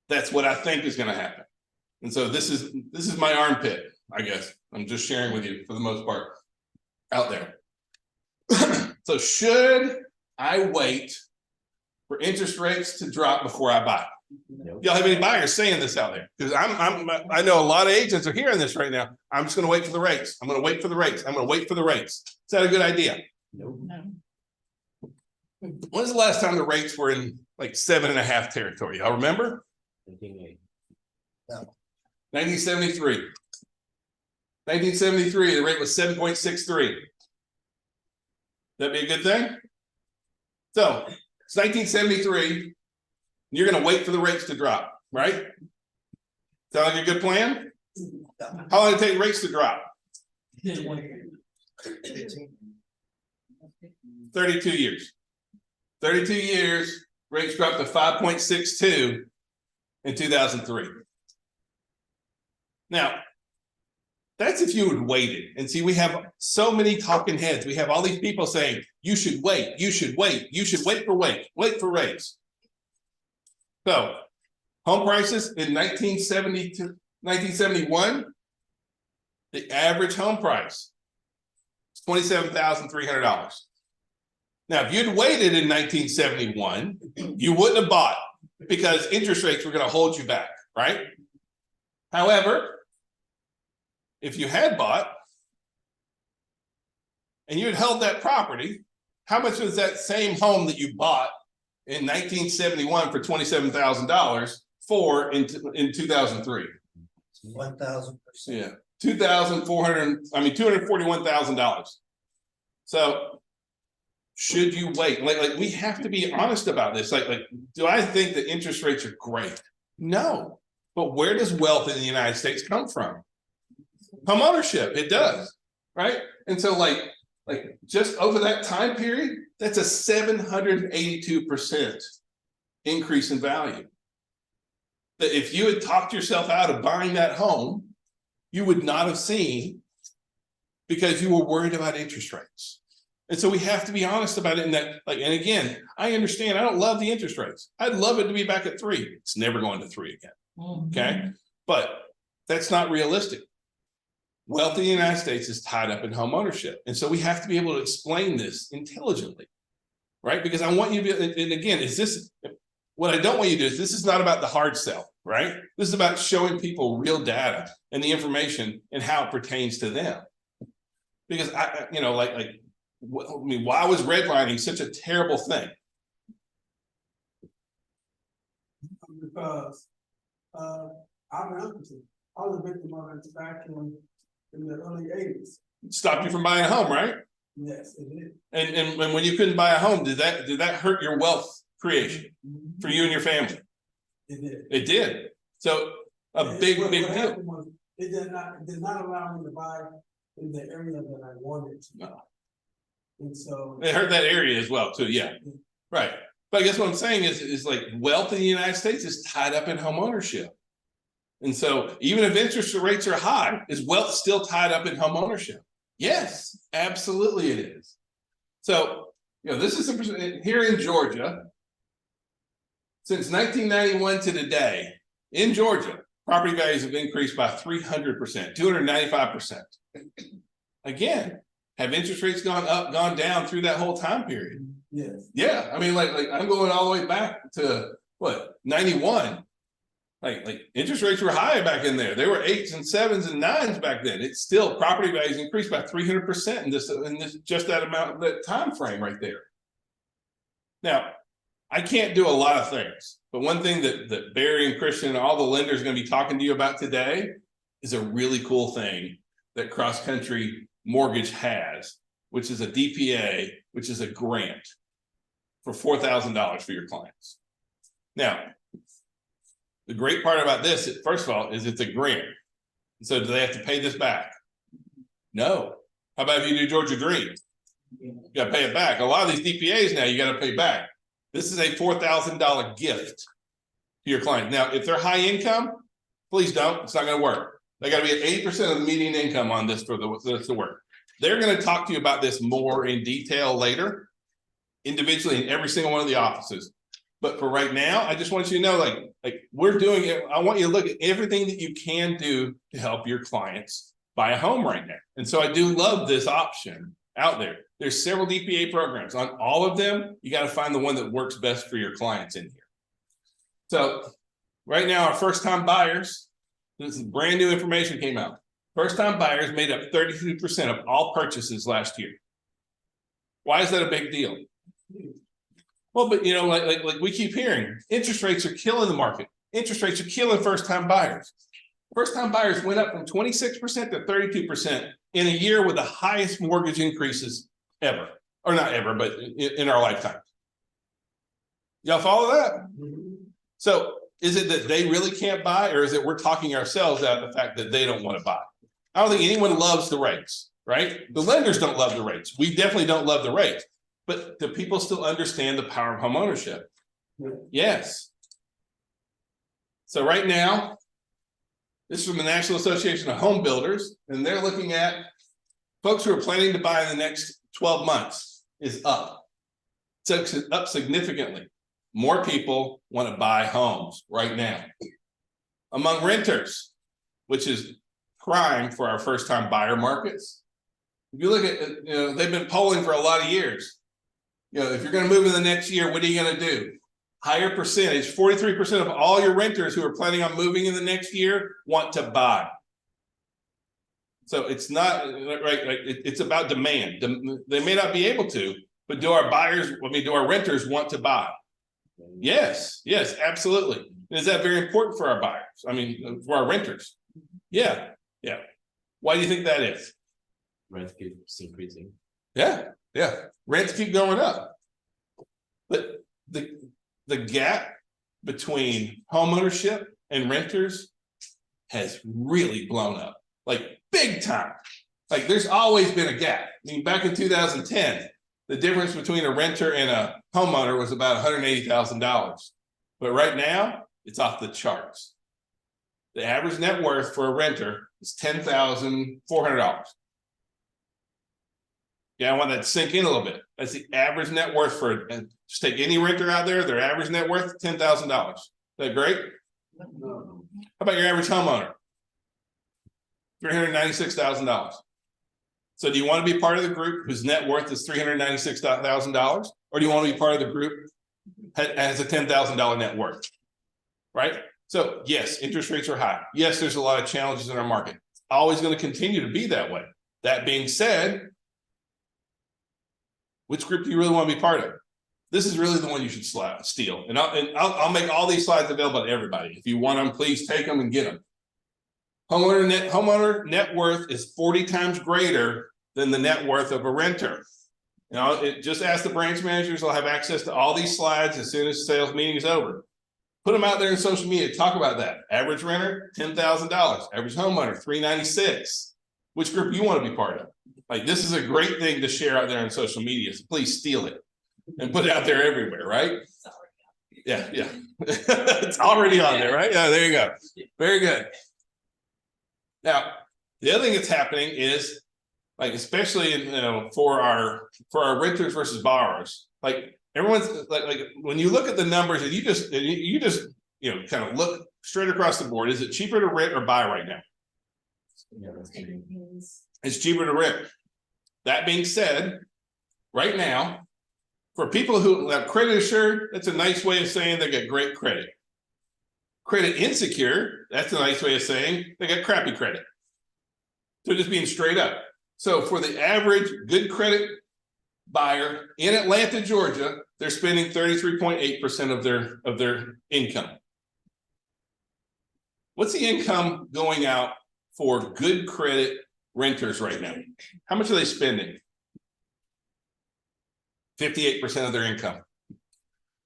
That's what I think is going to happen. And so this is my armpit, I guess. I'm just sharing with you for the most part out there. So should I wait for interest rates to drop before I buy? Y'all have any buyers saying this out there? Because I know a lot of agents are hearing this right now. I'm just going to wait for the rates. I'm going to wait for the rates. I'm going to wait for the rates. Is that a good idea? No. When's the last time the rates were in like 7.5 territory? Y'all remember? 1973. 1973, the rate was 7.63. That'd be a good thing? So it's 1973. You're going to wait for the rates to drop, right? Sound like a good plan? How long did it take rates to drop? 32 years. 32 years, rates dropped to 5.62 in 2003. Now, that's if you had waited. And see, we have so many talking heads. We have all these people saying, you should wait, you should wait, you should wait for rates. So, home prices in 1970 to 1971, the average home price is $27,300. Now, if you'd waited in 1971, you wouldn't have bought because interest rates were going to hold you back, right? However, if you had bought and you had held that property, how much was that same home that you bought in 1971 for $27,000 for in 2003? 1,000%. Yeah, $241,000. So should you wait? Like we have to be honest about this. Like, do I think that interest rates are great? No. But where does wealth in the United States come from? Home ownership, it does, right? And so like just over that time period, that's a 782% increase in value. That if you had talked yourself out of buying that home, you would not have seen because you were worried about interest rates. And so we have to be honest about it in that, and again, I understand, I don't love the interest rates. I'd love it to be back at 3. It's never going to 3 again. Okay. But that's not realistic. Wealth in the United States is tied up in home ownership. And so we have to be able to explain this intelligently, right? Because I want you to be, and again, what I don't want you to do is this is not about the hard sell, right? This is about showing people real data and the information and how it pertains to them. Because why was redlining such a terrible thing? Because I'm an uncle. I was a victim of it back in the early 80s. Stopped you from buying a home, right? Yes, it did. And when you couldn't buy a home, did that hurt your wealth creation for you and your family? It did. It did. So big what deal. happened was, it did not allow me to buy in the area that I wanted to. No. And so It hurt that area as well too. Yeah, right. But I guess what I'm saying is like wealth in the United States is tied up in home ownership. And so even if interest rates are high, is wealth still tied up in home ownership? Yes, absolutely it is. So, this is here in Georgia. Since 1991 to today, in Georgia, property values have increased by 300%, 295%. Again, have interest rates gone up, gone down through that whole time period? yes. Yeah, I mean, like I'm going all the way back to 91. Like interest rates were high back in there. They were 8s and 7s and 9s back then. It's still property values increased by 300% in this just that amount, that time frame right there. Now, I can't do a lot of things, but one thing that Barry and Christian and all the lenders are going to be talking to you about today is a really cool thing that Cross Country Mortgage has, which is a DPA, which is a grant for $4,000 for your clients. Now, The great part about this, first of all, is it's a grant. So do they have to pay this back? No. How about if you do Georgia Dream? You gotta pay it back. A lot of these DPAs now, you gotta pay back. This is a $4,000 gift to your client. Now, if they're high income, please don't, it's not gonna work. They gotta be at 80% of the median income on this for this to work. They're gonna talk to you about this more in detail later, individually in every single one of the offices. But for right now, I just want you to know, like we're doing it. I want you to look at everything that you can do to help your clients buy a home right now. And so I do love this option out there. There's several DPA programs. On all of them, you got to find the one that works best for your clients in here. So right now, our first-time buyers, this is brand new information came out. First-time buyers made up 32% of all purchases last year. Why is that a big deal? Well, but you know, like we keep hearing, interest rates are killing the market. Interest rates are killing first-time buyers. First-time buyers went up from 26% to 32% in a year with the highest mortgage increases ever, or not ever, but in our lifetime. Y'all follow that? So is it that they really can't buy, or is it we're talking ourselves out of the fact that they don't want to buy? I don't think anyone loves the rates, right? The lenders don't love the rates. We definitely don't love the rates. But do people still understand the power of home ownership? Yes. So right now, this is from the National Association of Home Builders, and they're looking at folks who are planning to buy in the next 12 months is up. So it's up significantly. More people want to buy homes right now. Among renters, which is prime for our first-time buyer markets. If you look at, you know, they've been polling for a lot of years. You know, if you're going to move in the next year, what are you going to do? Higher percentage, 43% of all your renters who are planning on moving in the next year want to buy. So it's not right. It's about demand. They may not be able to, but do our buyers, do our renters want to buy? Yes, yes, absolutely. And is that very important for our buyers? I mean, for our renters? Yeah, yeah. Why do you think that is? Rent keeps increasing. Yeah, yeah. Rents keep going up. But the gap between homeownership and renters has really blown up, like big time. Like there's always been a gap. I mean, back in 2010, the difference between a renter and a homeowner was about $180,000. But right now, it's off the charts. The average net worth for a renter is $10,400. Yeah, I want that to sink in a little bit. That's the average net worth for, and just take any renter out there, their average net worth, $10,000. Is that great? No. How about your average homeowner? $396,000. So do you want to be part of the group whose net worth is $396,000? Or do you want to be part of the group that has a $10,000 net worth? Right? So yes, interest rates are high. Yes, there's a lot of challenges in our market. It's always going to continue to be that way. That being said, which group do you really want to be part of? This is really the one you should steal. And I'll make all these slides available to everybody. If you want them, please take them and get them. Homeowner net worth is 40 times greater than the net worth of a renter. You know, just ask the branch managers, they'll have access to all these slides as soon as the sales meeting is over. Put them out there in social media, talk about that. Average renter, $10,000. Average homeowner, $396,000. Which group you want to be part of? Like, this is a great thing to share out there on social media, so please steal it and put it out there everywhere, right? Yeah, yeah. It's already on there, right? Yeah, there you go. Very good. Now, the other thing that's happening is, like, especially in, you know, for our renters versus borrowers, like everyone's like when you look at the numbers and you just you know kind of look straight across the board, is it cheaper to rent or buy right now? Yeah, that's true. It's cheaper to rent. That being said, right now, for people who have credit assured, that's a nice way of saying they got great credit. Credit insecure, that's a nice way of saying they got crappy credit. So just being straight up. So for the average good credit buyer in Atlanta, Georgia, they're spending 33.8% of their income. What's the income going out for good credit renters right now? How much are they spending? 58% of their income.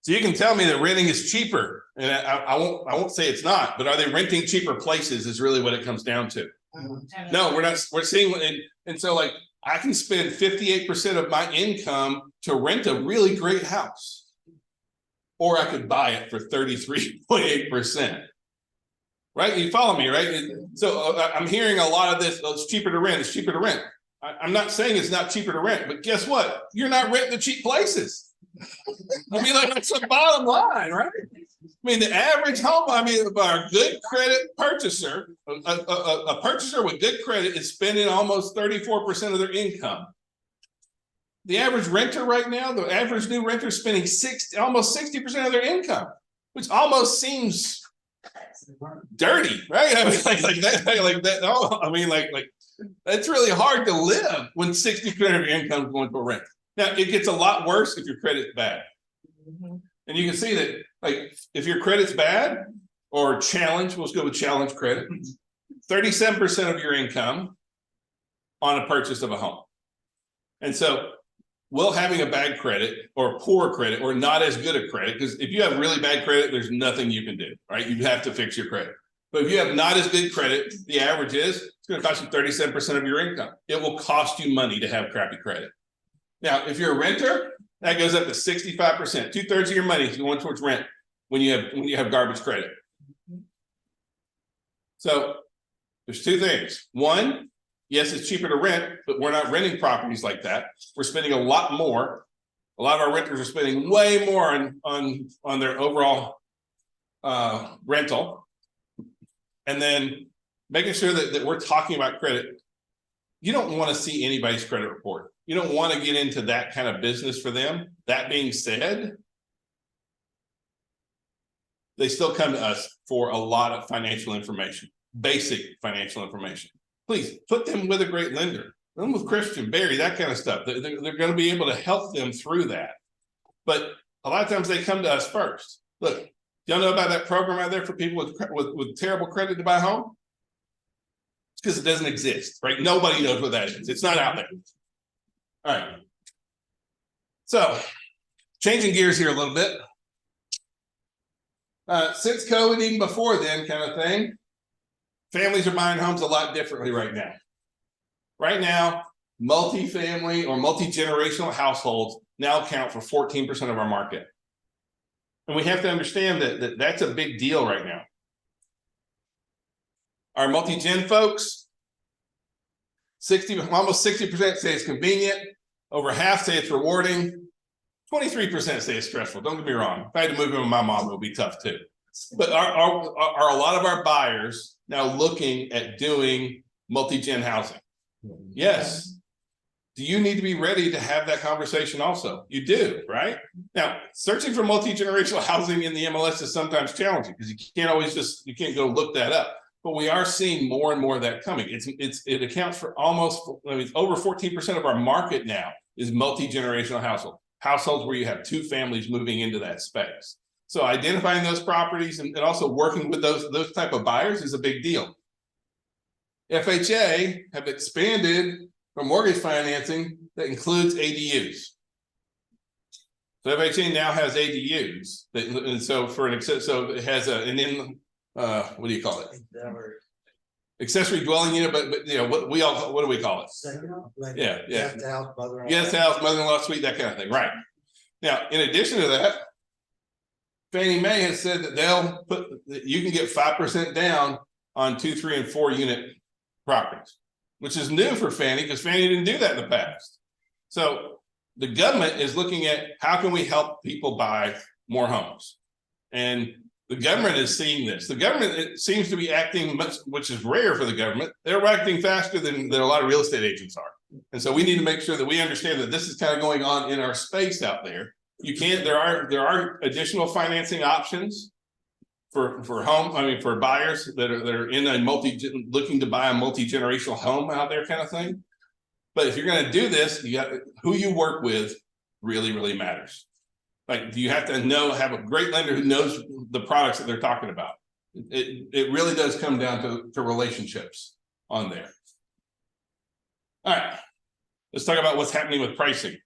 So you can tell me that renting is cheaper, and I won't say it's not, but are they renting cheaper places is really what it comes down to. No, we're not, we're seeing, and so like, I can spend 58% of my income to rent a really great house. Or I could buy it for 33.8%. Right, you follow me, right? So I'm hearing a lot of this, oh, it's cheaper to rent, it's cheaper to rent. I'm not saying it's not cheaper to rent, but guess what? You're not renting the cheap places. I mean, like, that's the bottom line, right? I mean, the average home, I mean, our good credit purchaser, a purchaser with good credit is spending almost 34% of their income. The average renter right now, the average new renter is spending almost 60% of their income, which almost seems dirty, right? I mean, like that. Oh, I mean, like that's really hard to live when 60% of your income is going to rent. Now, it gets a lot worse if your credit's bad. And you can see that, like, if your credit's bad or challenge, let's go with challenge credit, 37% of your income on a purchase of a home. And so, will having a bad credit or poor credit or not as good a credit, because if you have really bad credit, there's nothing you can do, right? You have to fix your credit. But if you have not as good credit, the average is, it's going to cost you 37% of your income. It will cost you money to have crappy credit. Now, if you're a renter, that goes up to 65%. 2/3 of your money is going towards rent when you have garbage credit. So there's two things. One, yes, it's cheaper to rent, but we're not renting properties like that. We're spending a lot more. A lot of our renters are spending way more on their overall rental. And then making sure that we're talking about credit. You don't want to see anybody's credit report. You don't want to get into that kind of business for them. That being said, they still come to us for a lot of financial information, basic financial information. Please put them with a great lender, them with Christian, Barry, that kind of stuff. They're going to be able to help them through that. But a lot of times they come to us first. Look, y'all know about that program out there for people with terrible credit to buy a home? It's because it doesn't exist, right? Nobody knows what that is. It's not out there. All right. So, changing gears here a little bit. Since COVID, even before then, kind of thing, families are buying homes a lot differently right now. Right now, multi-family or multi-generational households now account for 14% of our market. And we have to understand that that's a big deal right now. Our multi-gen folks, almost 60% say it's convenient, over half say it's rewarding, 23% say it's stressful. Don't get me wrong. If I had to move in with my mom, it would be tough too. But are a lot of our buyers now looking at doing multi-gen housing? Yes. Do you need to be ready to have that conversation also? You do, right? Now, searching for multi-generational housing in the MLS is sometimes challenging because you can't always you can't go look that up. But we are seeing more and more of that coming. It accounts for almost, I mean, over 14% of our market now is multi-generational households where you have two families moving into that space. So identifying those properties and also working with those type of buyers is a big deal. FHA have expanded from mortgage financing that includes ADUs. So FHA now has ADUs, and so so it has what do you call it? Accessory dwelling unit, but you know what do we call it? Yeah. Guest house, mother-in-law suite, that kind of thing, right? Now, in addition to that, Fannie Mae has said that you can get 5% down on 2, 3, and 4 unit properties, which is new for Fannie because Fannie didn't do that in the past. So the government is looking at how can we help people buy more homes, and the government is seeing this. The government seems to be acting much, which is rare for the government. They're acting faster than a lot of real estate agents are. And so we need to make sure that we understand that this is kind of going on in our space out there. There are additional financing options for buyers that are in a looking to buy a multi-generational home out there kind of thing. But if you're going to do this, who you work with really, really matters. Like, you have to have a great lender who knows the products that they're talking about. It really does come down to relationships on there. All right, let's talk about what's happening with pricing.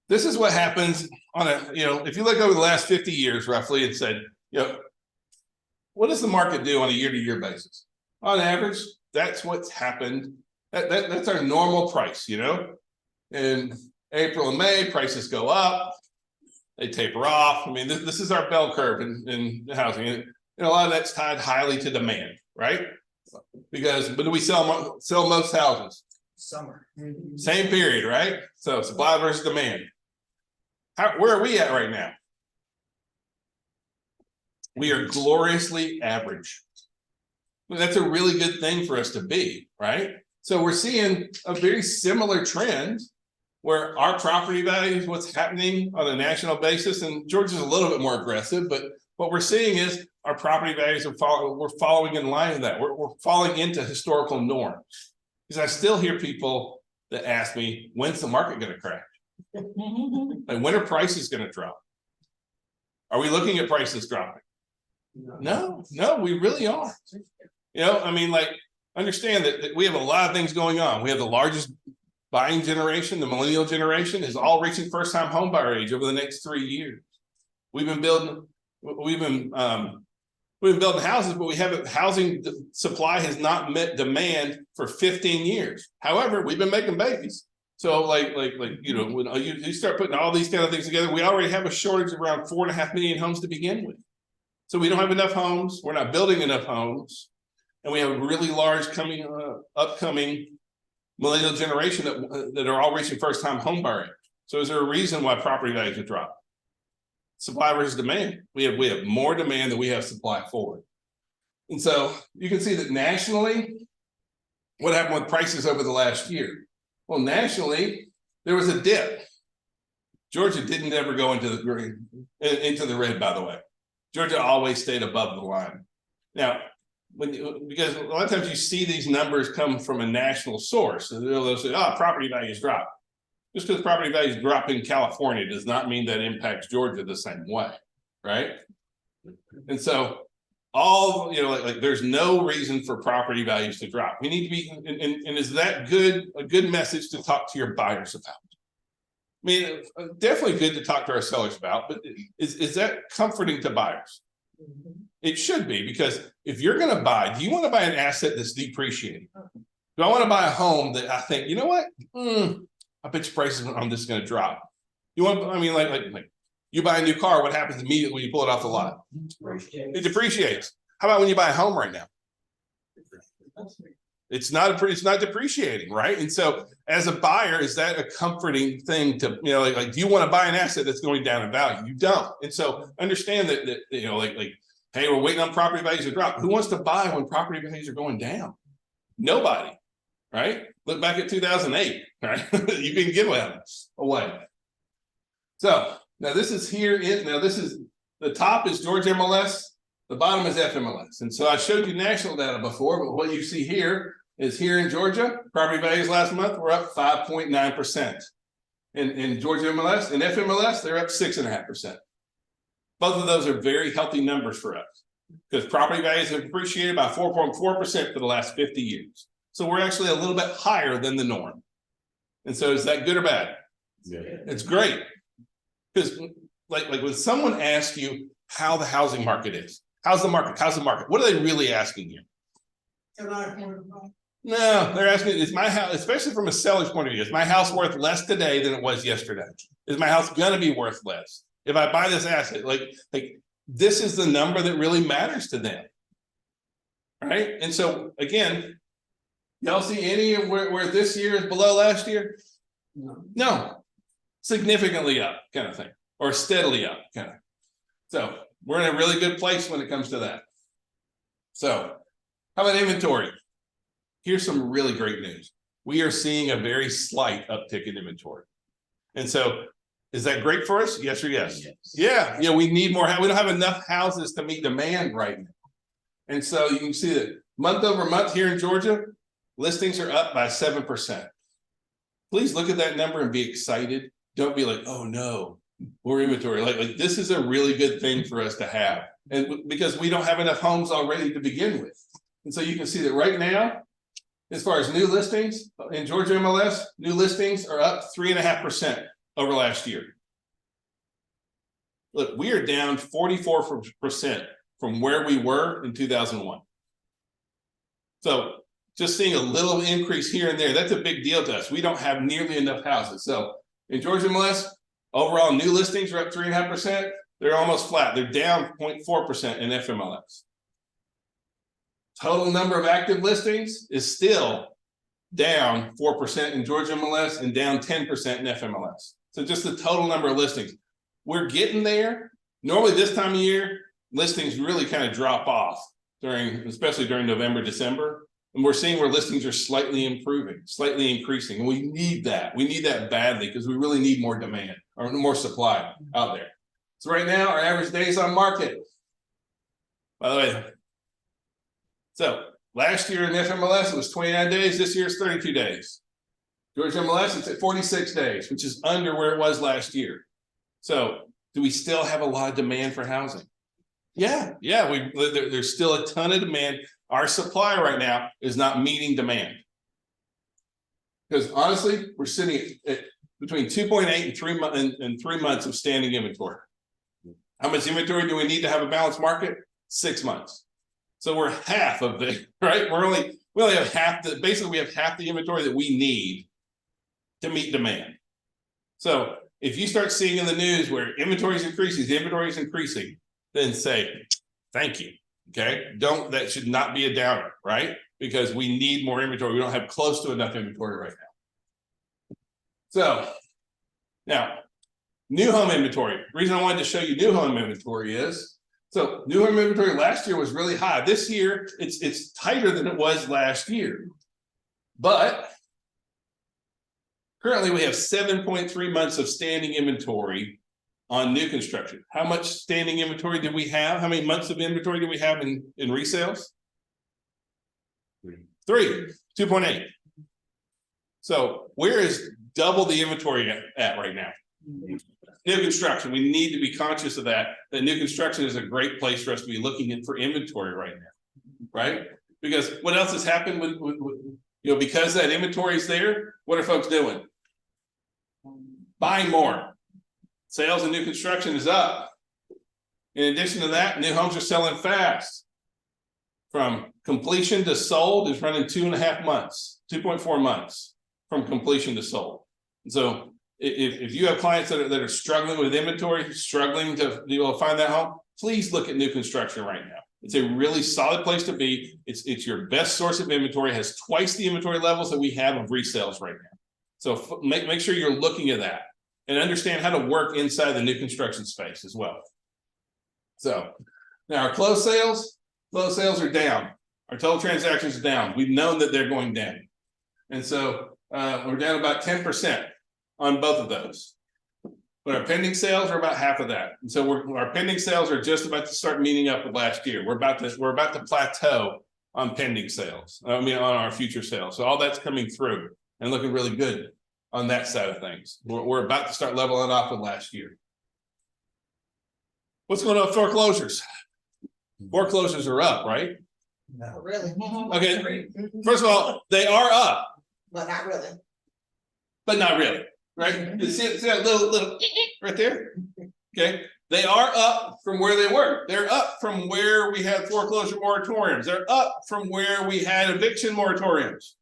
This is what happens on a, if you look over the last 50 years roughly and said, what does the market do on a year-to-year basis? On average, that's what's happened. That's our normal price, In April and May, prices go up, they taper off. I mean, this is our bell curve in housing. And a lot of that's tied highly to demand, right? Because when do we sell most houses? Summer. Same period, right? So supply versus demand. Where are we at right now? We are gloriously average. Well, that's a really good thing for us to be, right? So we're seeing a very similar trend where our property values, what's happening on a national basis, and Georgia's a little bit more aggressive, but what we're seeing is our property values are we're following in line with that. We're falling into historical norms. Because I still hear people that ask me, when's the market going to crash? Like, when are prices going to drop? Are we looking at prices dropping? No, we really aren't. Understand that we have a lot of things going on. We have the largest buying generation, the millennial generation, is all reaching first-time home buyer age over the next 3 years. We've been building houses, but we haven't. Housing supply has not met demand for 15 years. However, we've been making babies. So, when you start putting all these kind of things together, we already have a shortage of around 4.5 million homes to begin with. So we don't have enough homes. We're not building enough homes, and we have a really large upcoming millennial generation that are all reaching first-time home buyer age. So, is there a reason why property values have dropped? Supply versus demand. We have more demand than we have supply for. And so you can see that nationally, what happened with prices over the last year? Well, nationally, there was a dip. Georgia didn't ever go into the green, into the red, by the way. Georgia always stayed above the line. Now, because a lot of times you see these numbers come from a national source, and they'll say, property values drop. Just because property values drop in California does not mean that impacts Georgia the same way, right? And so there's no reason for property values to drop. We need to be, and is that a good message to talk to your buyers about? I mean, definitely good to talk to our sellers about, but is that comforting to buyers? It should be, because if you're going to buy, do you want to buy an asset that's depreciating? Do I want to buy a home that I think, you know what? I bet your prices on this is going to drop. You want, you buy a new car, what happens immediately when you pull it off the lot? It depreciates. How about when you buy a home right now? It's not depreciating, right? And so as a buyer, is that a comforting thing to, do you want to buy an asset that's going down in value? You don't. And so understand that hey, we're waiting on property values to drop. Who wants to buy when property values are going down? Nobody, right? Look back at 2008, right? You can give away. So now this is the top is Georgia MLS, the bottom is FMLS. And so I showed you national data before, but what you see here is here in Georgia, property values last month were up 5.9%. In Georgia MLS and FMLS, they're up 6.5%. Both of those are very healthy numbers for us, because property values have appreciated by 4.4% for the last 50 years. So we're actually a little bit higher than the norm. And so is that good or bad? Yeah. It's great. Because like when someone asks you how the housing market is, how's the market? What are they really asking you? Can I afford to buy? No, they're asking, is my house, especially from a seller's point of view, is my house worth less today than it was yesterday? Is my house going to be worth less? If I buy this asset, this is the number that really matters to them. Right? And so again, y'all see any of where this year is below last year? No. Significantly up kind of thing, or steadily up kind of. So we're in a really good place when it comes to that. So how about inventory? Here's some really great news. We are seeing a very slight uptick in inventory. And so is that great for us? Yes or yes? Yes. Yeah, we need more. We don't have enough houses to meet demand right now. And so you can see that month over month here in Georgia, listings are up by 7%. Please look at that number and be excited. Don't be like, oh no, more inventory. Like this is a really good thing for us to have. And because we don't have enough homes already to begin with. And so you can see that right now, as far as new listings in Georgia MLS, new listings are up 3.5% over last year. Look, we are down 44% from where we were in 2001. So just seeing a little increase here and there, that's a big deal to us. We don't have nearly enough houses. So in Georgia MLS, overall new listings are up 3.5%. They're almost flat. They're down 0.4% in FMLS. Total number of active listings is still down 4% in Georgia MLS and down 10% in FMLS. So just the total number of listings. We're getting there. Normally this time of year, listings really kind of drop off especially during November, December. And we're seeing where listings are slightly improving, slightly increasing. And we need that. We need that badly because we really need more demand or more supply out there. So right now, our average days on market, by the way, so last year in FMLS, it was 29 days. This year it's 32 days. Georgia MLS, it's at 46 days, which is under where it was last year. So do we still have a lot of demand for housing? Yeah, there's still a ton of demand. Our supply right now is not meeting demand. Because honestly, we're sitting at between 2.8 and 3 months of standing inventory. How much inventory do we need to have a balanced market? 6 months. So we're half of it, right? We only have half basically we have half the inventory that we need to meet demand. So if you start seeing in the news where inventory is increasing, then say, thank you. Okay. That should not be a downer, right? Because we need more inventory. We don't have close to enough inventory right now. So now, new home inventory. The reason I wanted to show you new home inventory is, so new home inventory last year was really high. This year, it's tighter than it was last year. But currently we have 7.3 months of standing inventory on new construction. How much standing inventory did we have? How many months of inventory do we have in resales? 2.8. So where is double the inventory at right now? New construction. We need to be conscious of that. That new construction is a great place for us to be looking for inventory right now, right? Because what else has happened with because that inventory is there, what are folks doing? Buying more. Sales and new construction is up. In addition to that, new homes are selling fast. From completion to sold is running 2.5 months, 2.4 months from completion to sold. And so if you have clients that are struggling with inventory, struggling to be able to find that home, please look at new construction right now. It's a really solid place to be. It's your best source of inventory, has twice the inventory levels that we have of resales right now. So make sure you're looking at that and understand how to work inside the new construction space as well. So now our closed sales are down. Our total transactions are down. We've known that they're going down. And so we're down about 10% on both of those. But our pending sales are about half of that. And so our pending sales are just about to start meeting up with last year. We're about to plateau on pending sales. On our future sales. So all that's coming through and looking really good on that side of things. We're about to start leveling off with last year. What's going on with foreclosures? Foreclosures are up, right? No. Really? Okay. First of all, they are up, But not really. but not really, right? You see that little right there? Okay. They are up from where they were. They're up from where we had foreclosure moratoriums. They're up from where we had eviction moratoriums.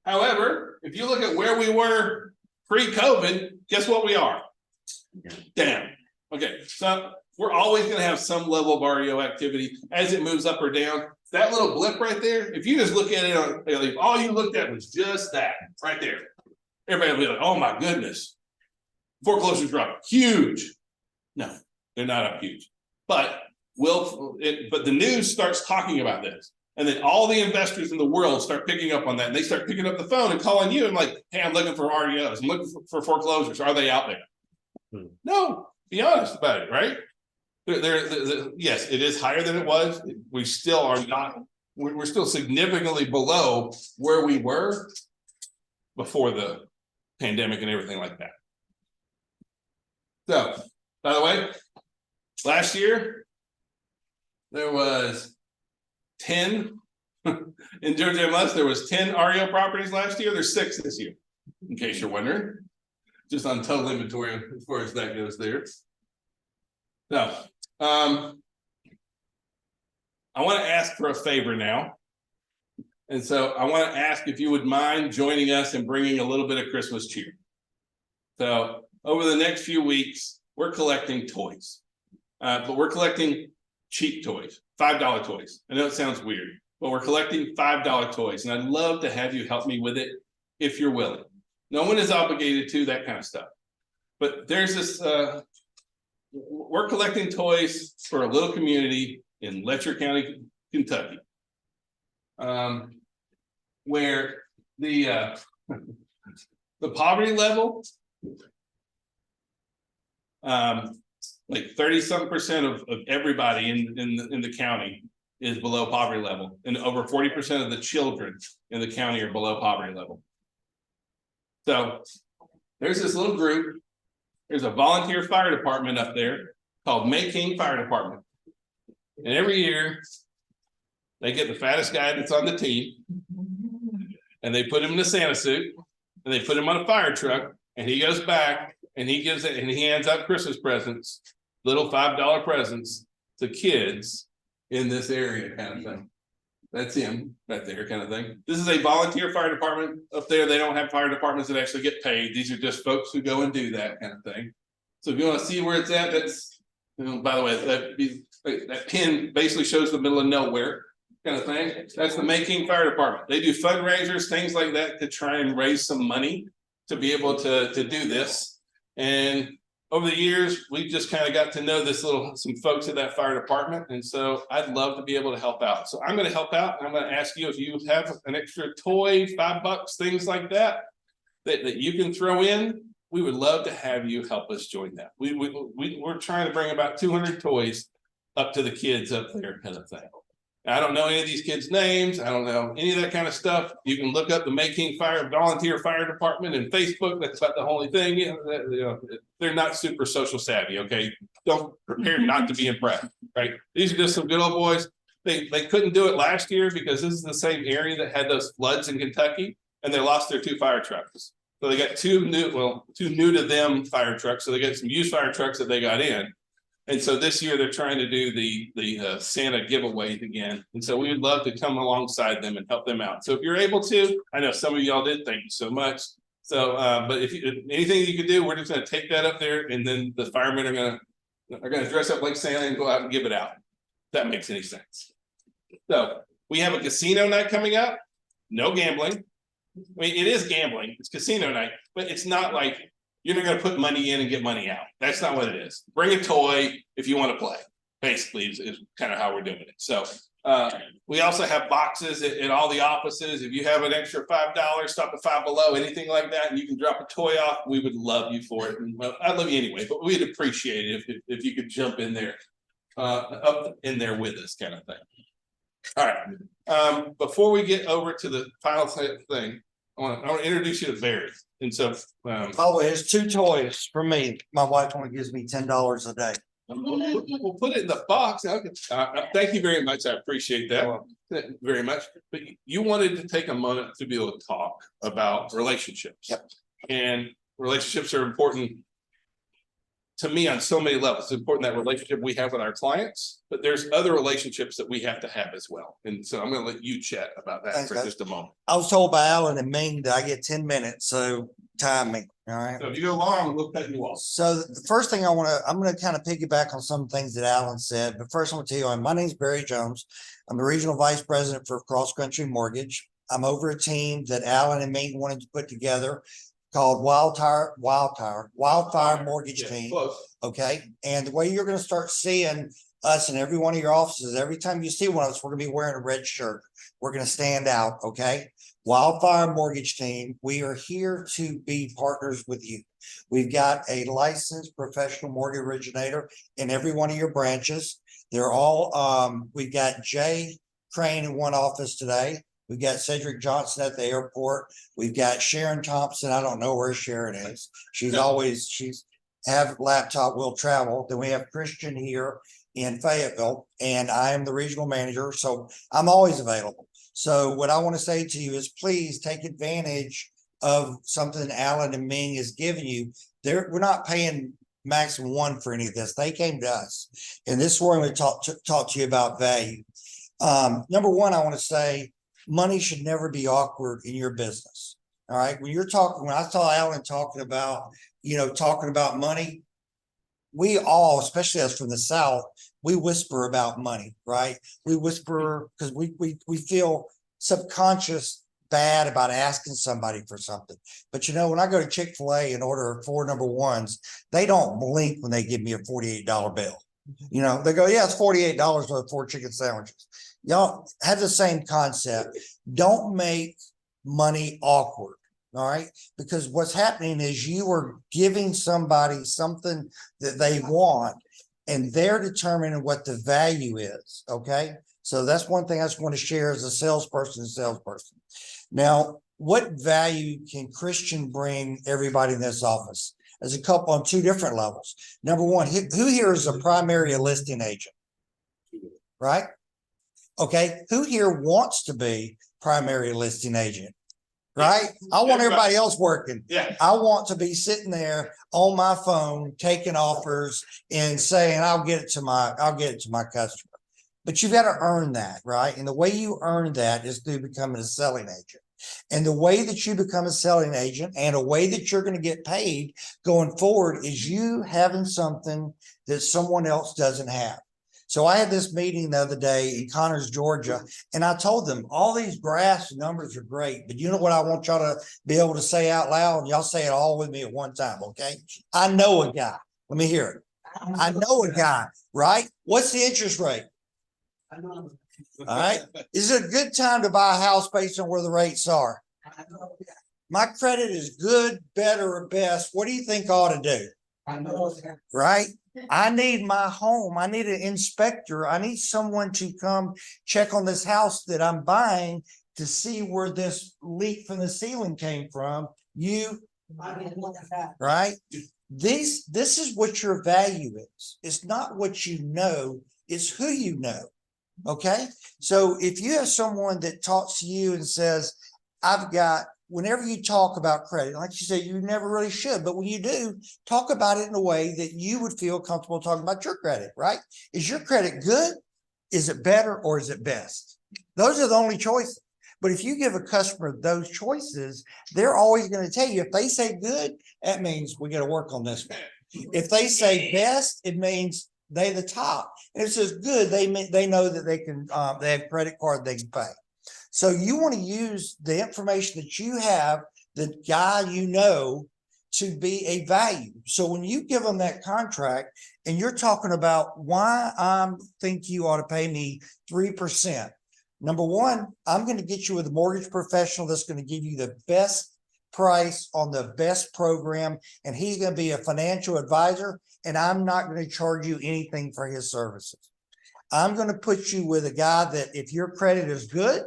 However, if you look at where we were pre-COVID, guess what we are? Down. Okay, so we're always going to have some level of REO activity as it moves up or down. That little blip right there, if you just look at it, if all you looked at was just that right there, everybody will be like, oh my goodness, foreclosures are up huge. No, they're not up huge. But but the news starts talking about this. And then all the investors in the world start picking up on that. And they start picking up the phone and calling you and like, hey, I'm looking for REOs. I'm looking for foreclosures. Are they out there? No, be honest about it, right? Yes, it is higher than it was. We still are not, we're still significantly below where we were before the pandemic and everything like that. So, by the way, last year, there was 10 in Georgia MLS. There was 10 REO properties last year. There's 6 this year, in case you're wondering. just on total inventory as far as that goes there. So, I want to ask for a favor now. And so I want to ask if you would mind joining us and bringing a little bit of Christmas cheer. So over the next few weeks, we're collecting toys. But we're collecting cheap toys, $5 toys. I know it sounds weird, but we're collecting $5 toys. And I'd love to have you help me with it if you're willing. No one is obligated to that kind of stuff. But there's this, we're collecting toys for a little community in Letcher County, Kentucky. Where the poverty level, like 30-some% of everybody in the county is below poverty level, and over 40% of the children in the county are below poverty level. So there's this little group. There's a volunteer fire department up there called May King Fire Department, and every year they get the fattest guy that's on the team, and they put him in a Santa suit, and they put him on a fire truck, and he goes back and he gives it, and he hands out Christmas presents, little $5 presents to kids in this area, kind of thing. That's him right there, kind of thing. This is a volunteer fire department up there. They don't have fire departments that actually get paid. These are just folks who go and do that kind of thing. So if you want to see where it's at, that's, you know, by the way, that pin basically shows the middle of nowhere kind of thing. That's the May King Fire Department. They do fundraisers, things like that, to try and raise some money to be able to do this. And over the years, we just kind of got to know some folks at that fire department. And so I'd love to be able to help out. So I'm going to help out. And I'm going to ask you if you have an extra toy, $5, things like that you can throw in. We would love to have you help us join that. We're trying to bring about 200 toys up to the kids up there, kind of thing. I don't know any of these kids' names. I don't know any of that kind of stuff. You can look up the May King Volunteer Fire Department and Facebook. That's about the only thing. You know, they're not super social savvy. Okay, don't prepare not to be impressed. Right? These are just some good old boys. They couldn't do it last year because this is the same area that had those floods in Kentucky, and they lost their 2 fire trucks. So they got two new to them fire trucks. So they got some used fire trucks that they got in. And so this year they're trying to do the Santa giveaways again. And so we would love to come alongside them and help them out. So if you're able to, I know some of y'all did, thank you so much. So, but if anything you can do, we're just going to take that up there, and then the firemen are going to dress up like Santa and go out and give it out. If that makes any sense. So we have a casino night coming up. No gambling. I mean, it is gambling. It's casino night, but it's not like you're not going to put money in and get money out. That's not what it is. Bring a toy if you want to play, basically, is kind of how we're doing it. So we also have boxes at all the offices. If you have an extra $5, stop at Five Below, anything like that, and you can drop a toy off, we would love you for it. And, well, I love you anyway, but we'd appreciate it if you could jump in there, up in there with us, kind of thing. All right. Before we get over to the final thing, I want to introduce you to Barry. And so, Oh, it's 2 toys for me. My wife only gives me $10 a day. we'll put it in the box. Thank you very much. I appreciate that very much. But you wanted to take a moment to be able to talk about relationships. Yep. And relationships are important to me on so many levels. It's important that relationship we have with our clients, but there's other relationships that we have to have as well. And so I'm going to let you chat about that Thanks, for guys. just a moment. I was told by Alan and Ming that I get 10 minutes, so time me, all right? So if you go long, we'll cut you off. So the first thing I'm gonna kind of piggyback on some things that Alan said, but first I'm gonna tell you, my name's Barry Jones. I'm the Regional Vice President for Cross Country Mortgage. I'm over a team that Alan and Ming wanted to put together called Wildfire Mortgage Yeah, Team. close. Okay, and the way you're gonna start seeing us in every one of your offices, every time you see one of us, we're gonna be wearing a red shirt. We're gonna stand out, okay? Wildfire Mortgage Team, we are here to be partners with you. We've got a licensed professional mortgage originator in every one of your branches. They're all, we've got Jay Crane in one office today. We've got Cedric Johnson at the airport. We've got Sharon Thompson. I don't know where Sharon is. She's have laptop, will travel. Then we have Christian here in Fayetteville, and I am the regional manager, so I'm always available. So what I want to say to you is please take advantage of something Alan and Ming is giving you, we're not paying maximum one for any of this. They came to us. And this is where I'm going to talk to you about value. Number one, I want to say money should never be awkward in your business. All right. When I saw Alan talking about, talking about money, we all, especially us from the South, we whisper about money, right? We whisper because we feel subconscious bad about asking somebody for something. But when I go to Chick-fil-A and order 4 number ones, they don't blink when they give me a $48 bill. They go, yeah, it's $48 for 4 chicken sandwiches. Y'all have the same concept. Don't make money awkward. All right. Because what's happening is you are giving somebody something that they want and they're determining what the value is. Okay. So that's one thing I just want to share as a salesperson. Now, what value can Christian bring everybody in this office? As a couple on 2 different levels. Number one, who here is a primary listing agent? Right? Okay. Who here wants to be primary listing agent? Right? I want everybody else working. Yeah. I want to be sitting there on my phone, taking offers and saying, I'll get it to my customer. But you've got to earn that, right? And the way you earn that is through becoming a selling agent. And the way that you become a selling agent and a way that you're going to get paid going forward is you having something that someone else doesn't have. So I had this meeting the other day in Connors, Georgia, and I told them all these graphs and numbers are great, but you know what I want y'all to be able to say out loud? And y'all say it all with me at one time, okay? I know a guy. Let me hear it. I know a guy, right? What's the interest rate? I know. All right. Is it a good time to buy a house based on where the rates are? I know. My credit is good, better, or best. What do you think I ought to do? I know. Right? I need my home. I need an inspector. I need someone to come check on this house that I'm buying to see where this leak from the ceiling came from. Right? This is what your value is. It's not what you know, it's who you know. Okay. So if you have someone that talks to you and says, whenever you talk about credit, like you said, you never really should, but when you do, talk about it in a way that you would feel comfortable talking about your credit, right? Is your credit good? Is it better or is it best? Those are the only choices. But if you give a customer those choices, they're always going to tell you, if they say good, that means we got to work on this one. If they say best, it means they the top. And if it says good, they know that they can, they have credit card they can pay. So you want to use the information that you have, the guy to be a value. So when you give them that contract and you're talking about why I think you ought to pay me 3%. Number one, I'm going to get you with a mortgage professional that's going to give you the best price on the best program, and he's going to be a financial advisor, and I'm not going to charge you anything for his services. I'm going to put you with a guy that if your credit is good,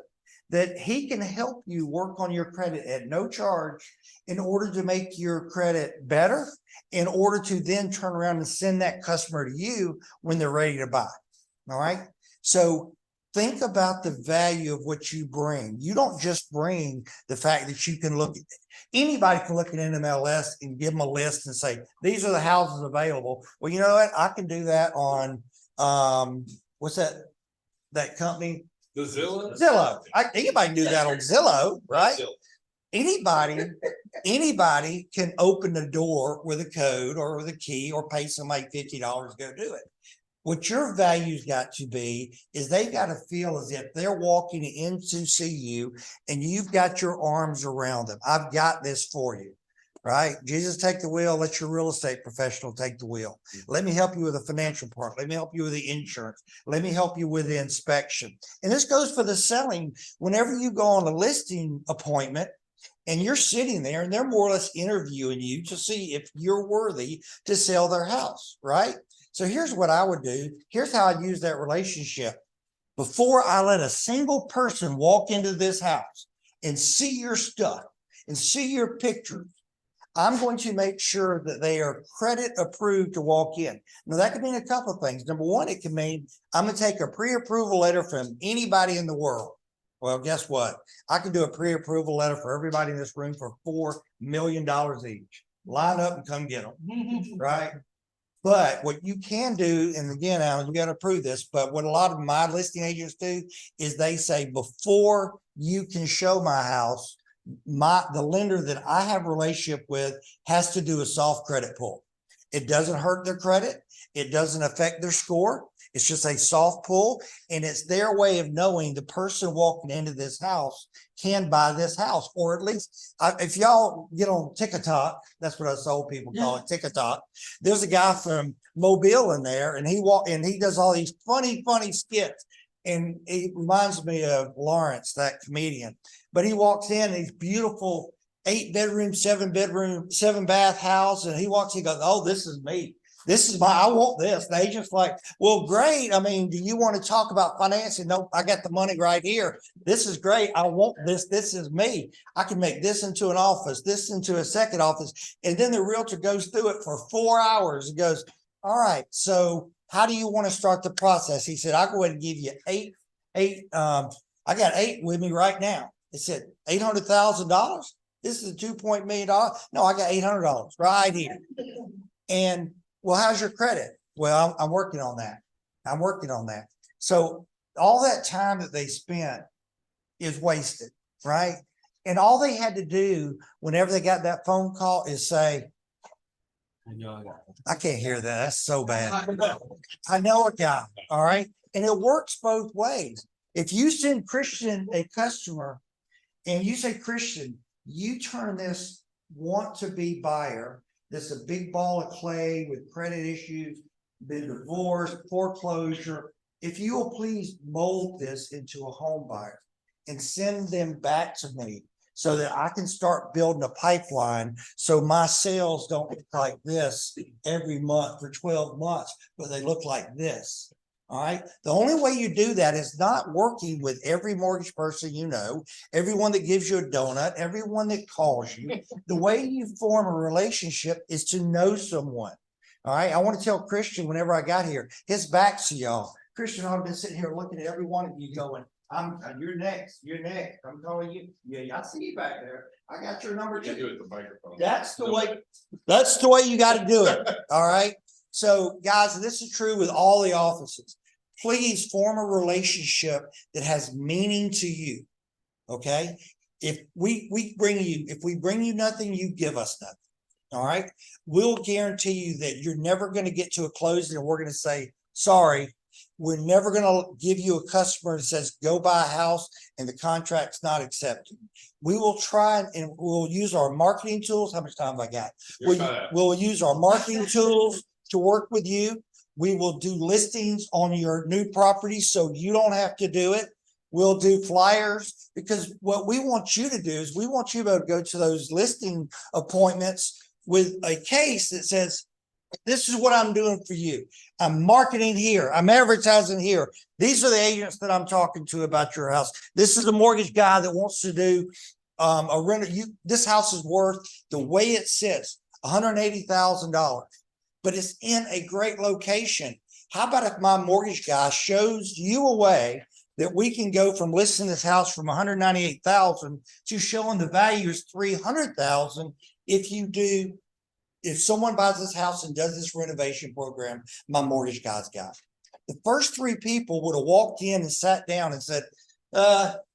that he can help you work on your credit at no charge in order to make your credit better, in order to then turn around and send that customer to you when they're ready to buy. All right. So think about the value of what you bring. You don't just bring the fact that you can anybody can look at NMLS and give them a list and say, these are the houses available. Well, you know what? I can do that on, what's that company? The Zillow? Zillow. Anybody can do that on Zillow, right? Anybody can open the door with a code or with a key or pay somebody $50 to go do it. What your value's got to be is they've got to feel as if they're walking in to see you and you've got your arms around them. I've got this for you, right? Jesus, take the wheel. Let your real estate professional take the wheel. Let me help you with the financial part. Let me help you with the insurance. Let me help you with the inspection. And this goes for the selling. Whenever you go on a listing appointment and you're sitting there and they're more or less interviewing you to see if you're worthy to sell their house, right? So here's what I would do. Here's how I'd use that relationship. Before I let a single person walk into this house and see your stuff and see your pictures, I'm going to make sure that they are credit approved to walk in. Now, that could mean a couple of things. Number one, it can mean I'm going to take a pre-approval letter from anybody in the world. Well, guess what? I can do a pre-approval letter for everybody in this room for $4 million each. Line up and come get them, right? But what you can do, and again, Alan, you gotta approve this, but what a lot of my listing agents do is they say, before you can show my house, the lender that I have a relationship with has to do a soft credit pull. It doesn't hurt their credit. It doesn't affect their score. It's just a soft pull, and it's their way of knowing the person walking into this house can buy this house, or at least if y'all get on TikTok, that's what us old people call it, TikTok. There's a guy from Mobile in there, and he does all these funny skits, and it reminds me of Lawrence, that comedian. But he walks in, these beautiful 8-bedroom, 7-bath house, and he walks, he goes, "Oh, this is me. This is I want this." The agent's like, "Well, great. I mean, do you want to talk about financing?" "Nope, I got the money right here. This is great. I want this. This is me. I can make this into an office, this into a second office." And then the realtor goes through it for 4 hours and goes, "All right, so how do you want to start the process?" He said, "I'll go ahead and give you eight. I got 8 with me right now." It said, $800,000. This is a $2 million. No, I got $800 right here. And well, how's your credit? Well, I'm working on that. I'm working on that. So all that time that they spent is wasted, right? And all they had to do whenever they got that phone call is say, I know I got it. "I can't hear that. That's so bad. I know a guy." All right. And it works both ways. If you send Christian a customer and you say, "Christian, you turn this want to be buyer, this a big ball of clay with credit issues, been divorced, foreclosure. If you will please mold this into a home buyer and send them back to me so that I can start building a pipeline, so my sales don't look like this every month for 12 months, but they look like this." All right. The only way you do that is not working with every mortgage person you know, everyone that gives you a donut, everyone that calls you. The way you form a relationship is to know someone. All right. I want to tell Christian whenever I got here, his back's to y'all. Christian, I've been sitting here looking at every one of you going, "You're next. You're next. I'm calling you. Yeah, I see you back there. I got your number You too." do it with the microphone. That's the way you got to do it. All right. So guys, and this is true with all the offices. Please form a relationship that has meaning to you. Okay. If we bring you nothing, you give us nothing. All right. We'll guarantee you that you're never going to get to a closing and we're going to say, "Sorry, we're never going to give you a customer that says go buy a house and the contract's not accepted." We will try and we'll use our marketing tools. How much time have I got? You're cut out. We'll use our marketing tools to work with you. We will do listings on your new property so you don't have to do it. We'll do flyers, because what we want you to do is we want you to be able to go to those listing appointments with a case that says, "This is what I'm doing for you. I'm marketing here. I'm advertising here. These are the agents that I'm talking to about your house. This is a mortgage guy that wants to do a renter. This house is worth, the way it sits, $180,000. But it's in a great location. How about if my mortgage guy shows you a way that we can go from listing this house from 198,000 to showing the value is 300,000 if someone buys this house and does this renovation program, my mortgage guy's got it." The first 3 people would have walked in and sat down and said,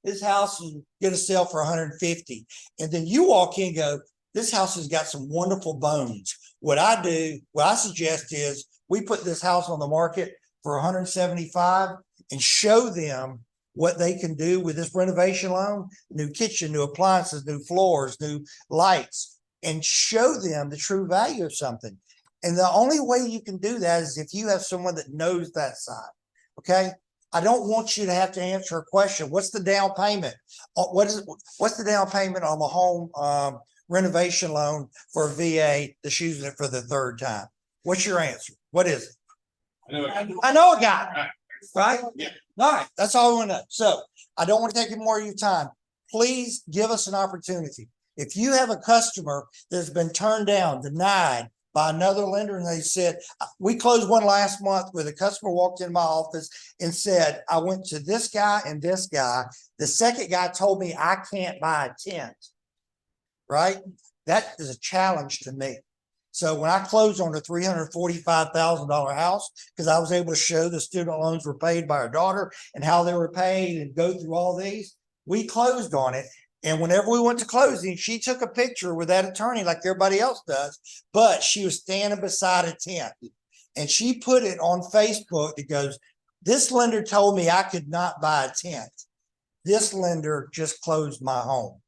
"This house is gonna sell for 150." And then you walk in and go, "This house has got some wonderful bones." What I suggest is we put this house on the market for 175 and show them what they can do with this renovation loan: new kitchen, new appliances, new floors, new lights, and show them the true value of something. And the only way you can do that is if you have someone that knows that side. Okay. I don't want you to have to answer a question. What's the down payment? What's the down payment on the home renovation loan for a VA that's using it for the 3rd time? What's your answer? What is it? I know a guy, right? Yeah. All right, that's all I want to know. So I don't want to take any more of your time. Please give us an opportunity. If you have a customer that's been turned down, denied by another lender and they said, we closed one last month where the customer walked in my office and said, I went to this guy and this guy. The second guy told me I can't buy a tent. Right? That is a challenge to me. So when I closed on the $345,000 house, because I was able to show the student loans were paid by our daughter and how they were paid and go through all these, we closed on it. And whenever we went to closing, she took a picture with that attorney like everybody else does, but she was standing beside a tent. And she put it on Facebook that goes, this lender told me I could not buy a tent. This lender just closed my home.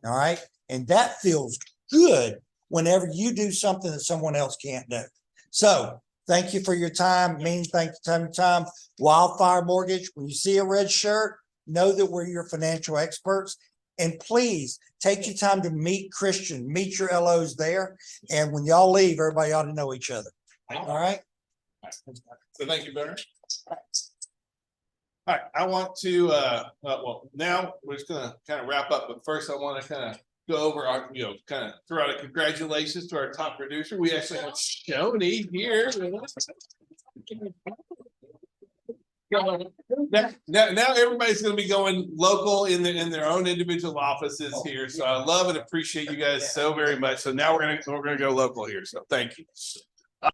All right. And that feels good whenever you do something that someone else can't do. So thank you for your time. Thank you time. Wildfire Mortgage, when you see a red shirt, know that we're your financial experts. And please take your time to meet Christian, meet your LOs there. And when y'all leave, everybody ought to know each other. All right. So thank you, Barry. All right, I want to, well, now we're just gonna kind of wrap up, but first I want to kind of go over our, kind of throw out a congratulations to our top producer. We actually have Shoni here. Now everybody's gonna be going local in their own individual offices here. So I love and appreciate you guys so very much. So now we're gonna go local here. So thank you.